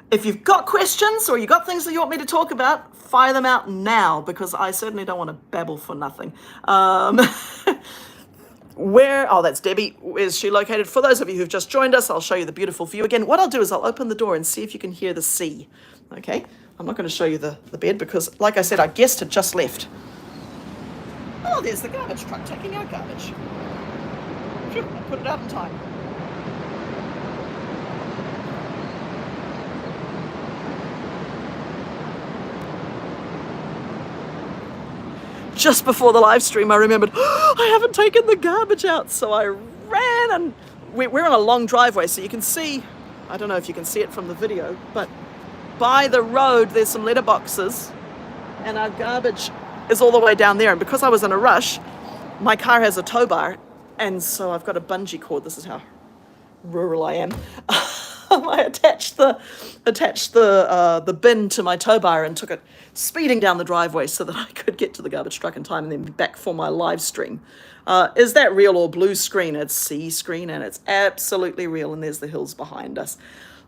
If you've got questions or you've got things that you want me to talk about, fire them out now, because I certainly don't want to babble for nothing. Oh, that's Debbie. Where's she located? For those of you who've just joined us, I'll show you the beautiful view again. What I'll do is I'll open the door and see if you can hear the sea. Okay? I'm not going to show you the bed because, like I said, our guest had just left. Oh, there's the garbage truck taking out garbage. Phew, I put it out in time. Just before the live stream, I remembered, I haven't taken the garbage out. So I ran, and we're on a long driveway, so you can see, I don't know if you can see it from the video, but by the road, there's some letterboxes, and our garbage is all the way down there. And because I was in a rush, my car has a tow bar, and so I've got a bungee cord. This is how rural I am. I attached the bin to my tow bar and took it speeding down the driveway so that I could get to the garbage truck in time and then be back for my live stream. Is that real or blue screen? It's sea screen, and it's absolutely real, and there's the hills behind us.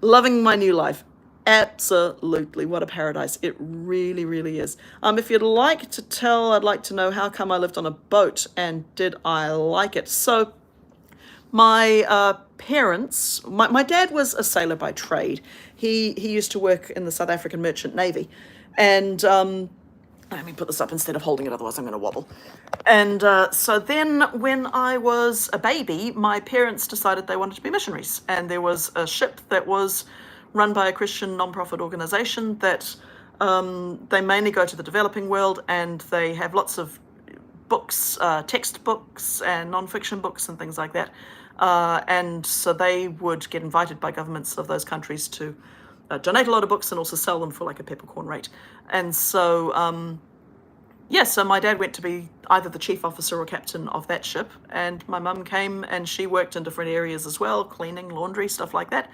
Loving my new life. Absolutely. What a paradise. It really, really is. If you'd like to tell, I'd like to know how come I lived on a boat and did I like it? So my parents, my dad was a sailor by trade. He used to work in the South African Merchant Navy. And let me put this up instead of holding it, otherwise I'm going to wobble. And so then when I was a baby, my parents decided they wanted to be missionaries. And there was a ship that was run by a Christian non-profit organization that they mainly go to the developing world, and they have lots of books, textbooks and non-fiction books and things like that. And so they would get invited by governments of those countries to donate a lot of books and also sell them for like a peppercorn rate. And so, so my dad went to be either the chief officer or captain of that ship, and my mum came and she worked in different areas as well, cleaning, laundry, stuff like that.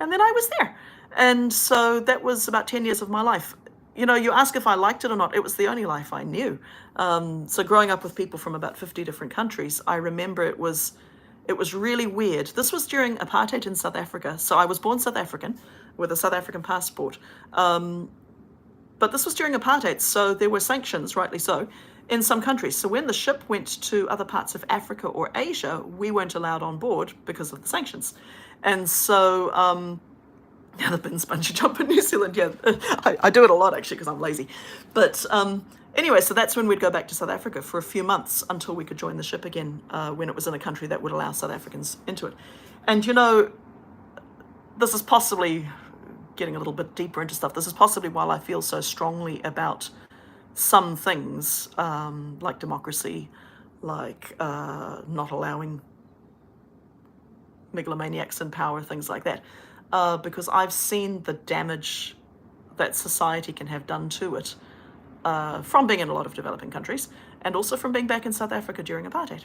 And then I was there. And so that was about 10 years of my life. You know, you ask if I liked it or not, it was the only life I knew. So growing up with people from about 50 different countries, I remember it was really weird. This was during apartheid in South Africa. So I was born South African with a South African passport. But this was during apartheid, so there were sanctions, rightly so, in some countries. So when the ship went to other parts of Africa or Asia, we weren't allowed on board because of the sanctions. And so, now the bin's bungee jump in New Zealand, yeah, I do it a lot actually because I'm lazy. But anyway, so that's when we'd go back to South Africa for a few months until we could join the ship again when it was in a country that would allow South Africans into it. And you know, this is possibly getting a little bit deeper into stuff. This is possibly why I feel so strongly about some things, like democracy, like not allowing megalomaniacs in power, things like that, because I've seen the damage that society can have done to it, from being in a lot of developing countries, and also from being back in South Africa during apartheid.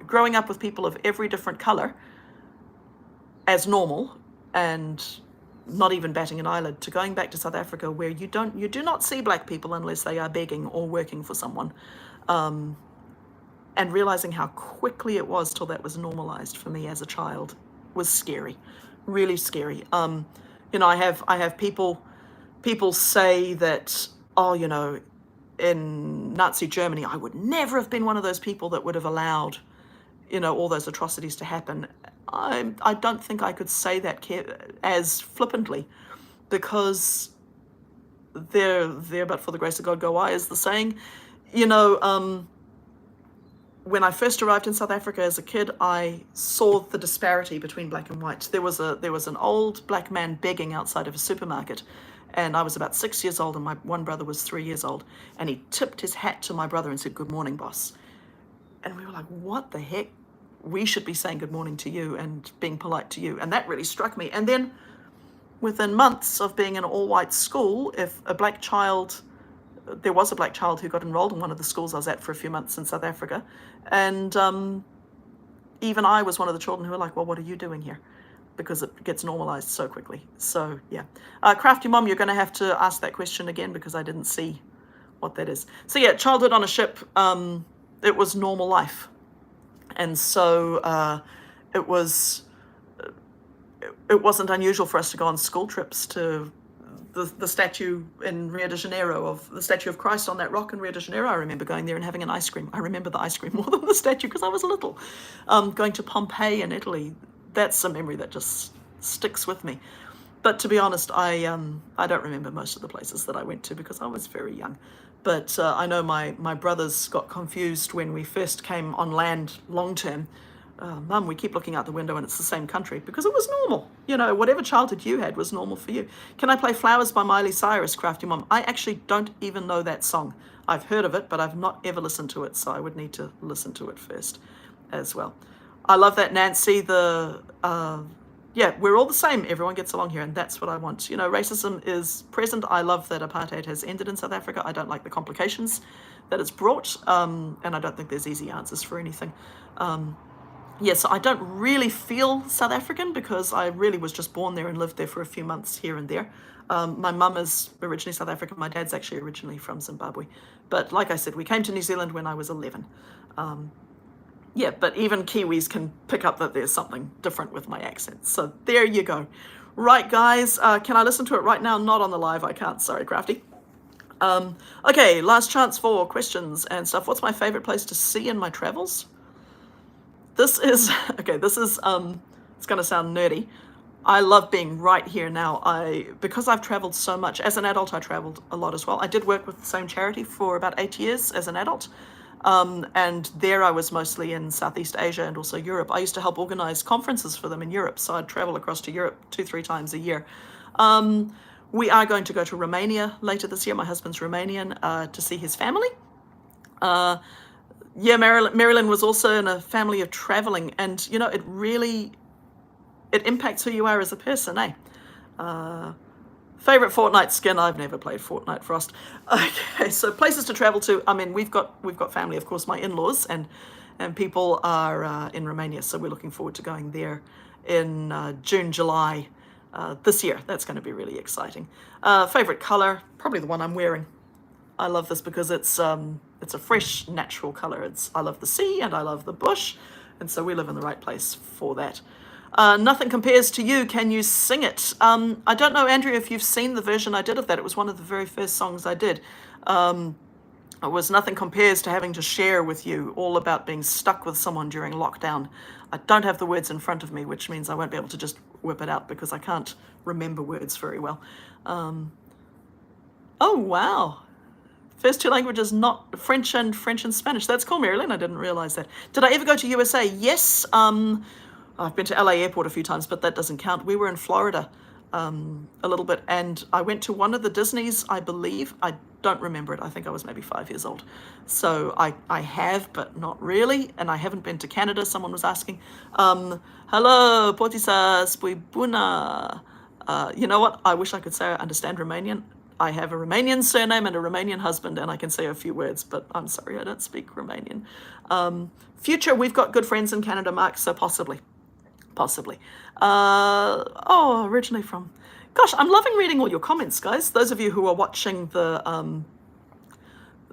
Growing up with people of every different colour as normal, and not even batting an eyelid, to going back to South Africa where you do not see black people unless they are begging or working for someone, and realizing how quickly it was till that was normalized for me as a child was scary, really scary. I have people say that, oh, in Nazi Germany, I would never have been one of those people that would have allowed, all those atrocities to happen. I don't think I could say that as flippantly, because there, but for the grace of God go I, is the saying. When I first arrived in South Africa as a kid, I saw the disparity between black and white. There was an old black man begging outside of a supermarket, and I was about 6 years old, and my one brother was 3 years old, and he tipped his hat to my brother and said, "Good morning, boss." And we were like, what the heck? We should be saying good morning to you and being polite to you. And that really struck me. And then within months of being in an all-white school, if there was a black child who got enrolled in one of the schools I was at for a few months in South Africa, and even I was one of the children who were like, well, what are you doing here? Because it gets normalized so quickly. So, yeah. Crafty Mom, you're going to have to ask that question again, because I didn't see what that is. So, yeah, childhood on a ship, it was normal life. And so it wasn't unusual for us to go on school trips to the statue in Rio de Janeiro, of the statue of Christ on that rock in Rio de Janeiro. I remember going there and having an ice cream. I remember the ice cream more than the statue because I was little. Going to Pompeii in Italy, that's a memory that just sticks with me. But to be honest, I don't remember most of the places that I went to because I was very young. But I know my brothers got confused when we first came on land long term. Mum, we keep looking out the window and it's the same country, because it was normal. Whatever childhood you had was normal for you. Can I play Flowers by Miley Cyrus, Crafty Mom? I actually don't even know that song. I've heard of it, but I've not ever listened to it, so I would need to listen to it first as well. I love that, Nancy. Yeah, we're all the same. Everyone gets along here, and that's what I want. Racism is present. I love that apartheid has ended in South Africa. I don't like the complications that it's brought, and I don't think there's easy answers for anything. So I don't really feel South African because I really was just born there and lived there for a few months here and there. My mum is originally South African. My dad's actually originally from Zimbabwe. But like I said, we came to New Zealand when I was 11. But even Kiwis can pick up that there's something different with my accent. So there you go. Right, guys, can I listen to it right now? Not on the live, I can't. Sorry, Crafty. Okay, last chance for questions and stuff. What's my favorite place to see in my travels? This is, it's going to sound nerdy. I love being right here now. Because I've traveled so much. As an adult, I traveled a lot as well. I did work with the same charity for about 8 years as an adult. And there I was mostly in Southeast Asia and also Europe. I used to help organize conferences for them in Europe. So I'd travel across to Europe 2-3 times a year. We are going to go to Romania later this year. My husband's Romanian, to see his family. Marilyn was also in a family of traveling, and it impacts who you are as a person, eh? Favorite Fortnite skin? I've never played Fortnite Frost. Okay, so places to travel to. I mean, we've got family, of course, my in-laws, and people are in Romania, so we're looking forward to going there in June, July this year. That's going to be really exciting. Favorite color? Probably the one I'm wearing. I love this because it's a fresh, natural color. I love the sea and I love the bush, and so we live in the right place for that. Nothing Compares to You. Can you sing it? I don't know, Andrea, if you've seen the version I did of that. It was one of the very first songs I did. It was Nothing Compares to Having to Share with You, all about being stuck with someone during lockdown. I don't have the words in front of me, which means I won't be able to just whip it out because I can't remember words very well. Oh, wow. First two languages, not French and Spanish. That's cool, Marilyn. I didn't realize that. Did I ever go to USA? Yes. I've been to LA Airport a few times, but that doesn't count. We were in Florida a little bit, and I went to one of the Disneys, I believe. I don't remember it. I think I was maybe 5 years old. So I have, but not really. And I haven't been to Canada. Someone was asking. Hello, Potisas, Puibuna. You know what? I wish I could say I understand Romanian. I have a Romanian surname and a Romanian husband, and I can say a few words, but I'm sorry, I don't speak Romanian. Future, we've got good friends in Canada, Mark, so possibly. Originally from... Gosh, I'm loving reading all your comments, guys. Those of you who are watching the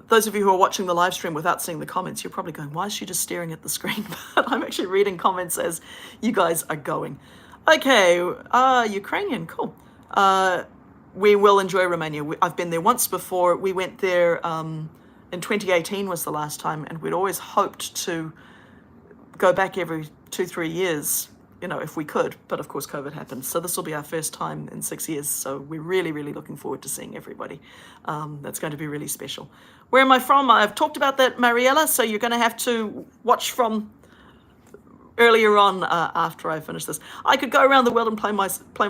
live stream without seeing the comments, you're probably going, why is she just staring at the screen? But I'm actually reading comments as you guys are going. Okay, Ukrainian, cool. We will enjoy Romania. I've been there once before. We went there in 2018 was the last time, and we'd always hoped to go back every 2-3 years, you know, if we could. But of course, COVID happened. So this will be our first time in 6 years. So we're really, really looking forward to seeing everybody. That's going to be really special. Where am I from? I've talked about that, Mariella. So you're going to have to watch from earlier on after I finish this. I could go around the world and play my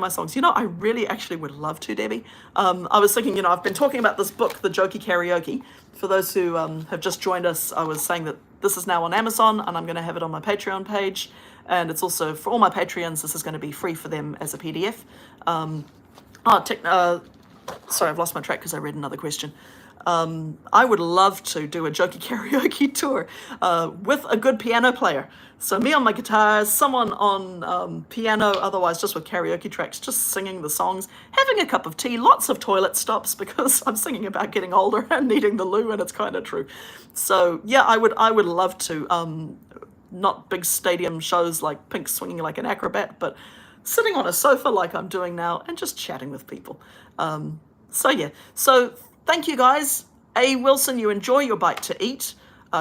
songs. You know, I really actually would love to, Debbie. I was thinking, you know, I've been talking about this book, The Jokey Karaoke. For those who have just joined us, I was saying that this is now on Amazon, and I'm going to have it on my Patreon page. And it's also, for all my Patreons, this is going to be free for them as a PDF. Sorry, I've lost my track because I read another question. I would love to do a jokey karaoke tour with a good piano player. So me on my guitar, someone on piano, otherwise just with karaoke tracks, just singing the songs, having a cup of tea, lots of toilet stops because I'm singing about getting older and needing the loo, and it's kind of true. So yeah, I would love to. Not big stadium shows like Pink swinging like an acrobat, but sitting on a sofa like I'm doing now and just chatting with people. So yeah, so thank you guys. A. Wilson, you enjoy your bite to eat.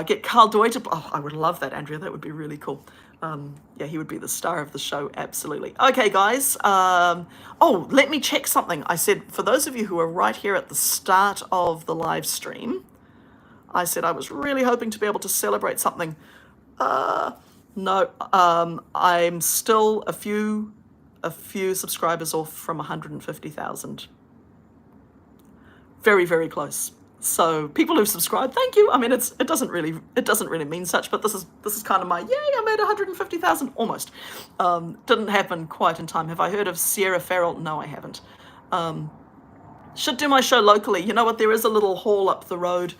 Get Carl Doy to... Oh, I would love that, Andrea. That would be really cool. Yeah, he would be the star of the show. Absolutely. Okay, guys. Let me check something. I said, for those of you who are right here at the start of the live stream, I said I was really hoping to be able to celebrate something. No, I'm still a few subscribers off from 150,000. Very, very close. So people who've subscribed, thank you. I mean, it doesn't really mean such, but this is kind of my yay. I made 150,000 almost. Didn't happen quite in time. Have I heard of Sierra Farrell? No, I haven't. Should do my show locally. You know what? There is a little hall up the road.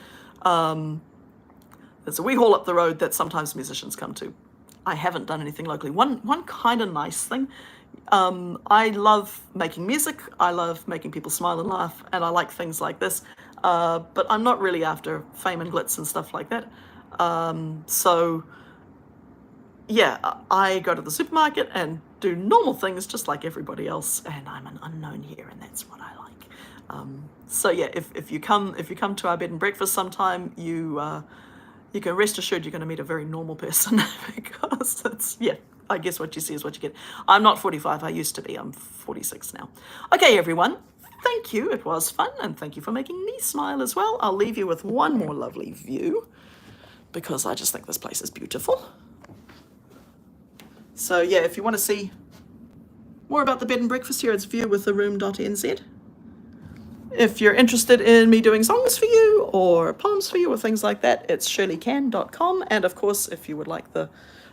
There's a wee hall up the road that sometimes musicians come to. I haven't done anything locally. One kind of nice thing. I love making music. I love making people smile and laugh, and I like things like this. But I'm not really after fame and glitz and stuff like that. So yeah, I go to the supermarket and do normal things just like everybody else, and I'm an unknown here, and that's what I like. So yeah, if you come to our bed and breakfast sometime, you can rest assured you're going to meet a very normal person because it's, yeah, I guess what you see is what you get. I'm not 45. I used to be. I'm 46 now. Okay, everyone. Thank you. It was fun, and thank you for making me smile as well. I'll leave you with one more lovely view because I just think this place is beautiful. So yeah, if you want to see more about the bed and breakfast here, it's viewwittheroom.nz. If you're interested in me doing songs for you or poems for you or things like that, it's shirleycan.com. And of course, if you would like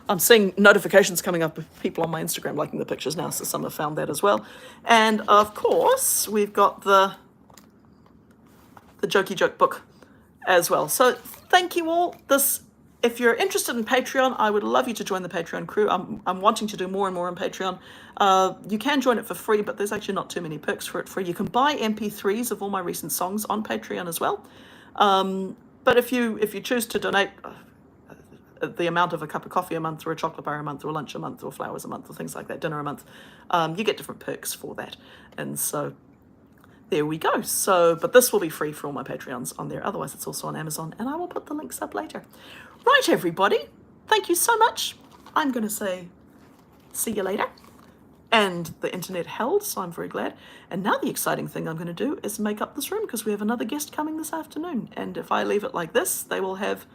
I'm seeing notifications coming up of people on my Instagram liking the pictures now, so some have found that as well. And of course, we've got the Jokey Joke book as well. So thank you all. If you're interested in Patreon, I would love you to join the Patreon crew. I'm wanting to do more and more on Patreon. You can join it for free, but there's actually not too many perks for it free. You can buy MP3s of all my recent songs on Patreon as well. But if you choose to donate the amount of a cup of coffee a month, or a chocolate bar a month, or a lunch a month, or flowers a month, or things like that, dinner a month, you get different perks for that. And so there we go. So, but this will be free for all my Patreons on there. Otherwise, it's also on Amazon, and I will put the links up later. Right, everybody. Thank you so much. I'm going to say see you later. And the internet held, so I'm very glad. And now the exciting thing I'm going to do is make up this room because we have another guest coming this afternoon. And if I leave it like this, they will have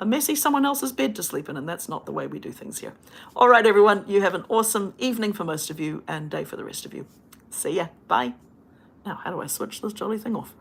a messy someone else's bed to sleep in, and that's not the way we do things here. All right, everyone, you have an awesome evening for most of you and day for the rest of you. See ya. Bye. Now, how do I switch this jolly thing off?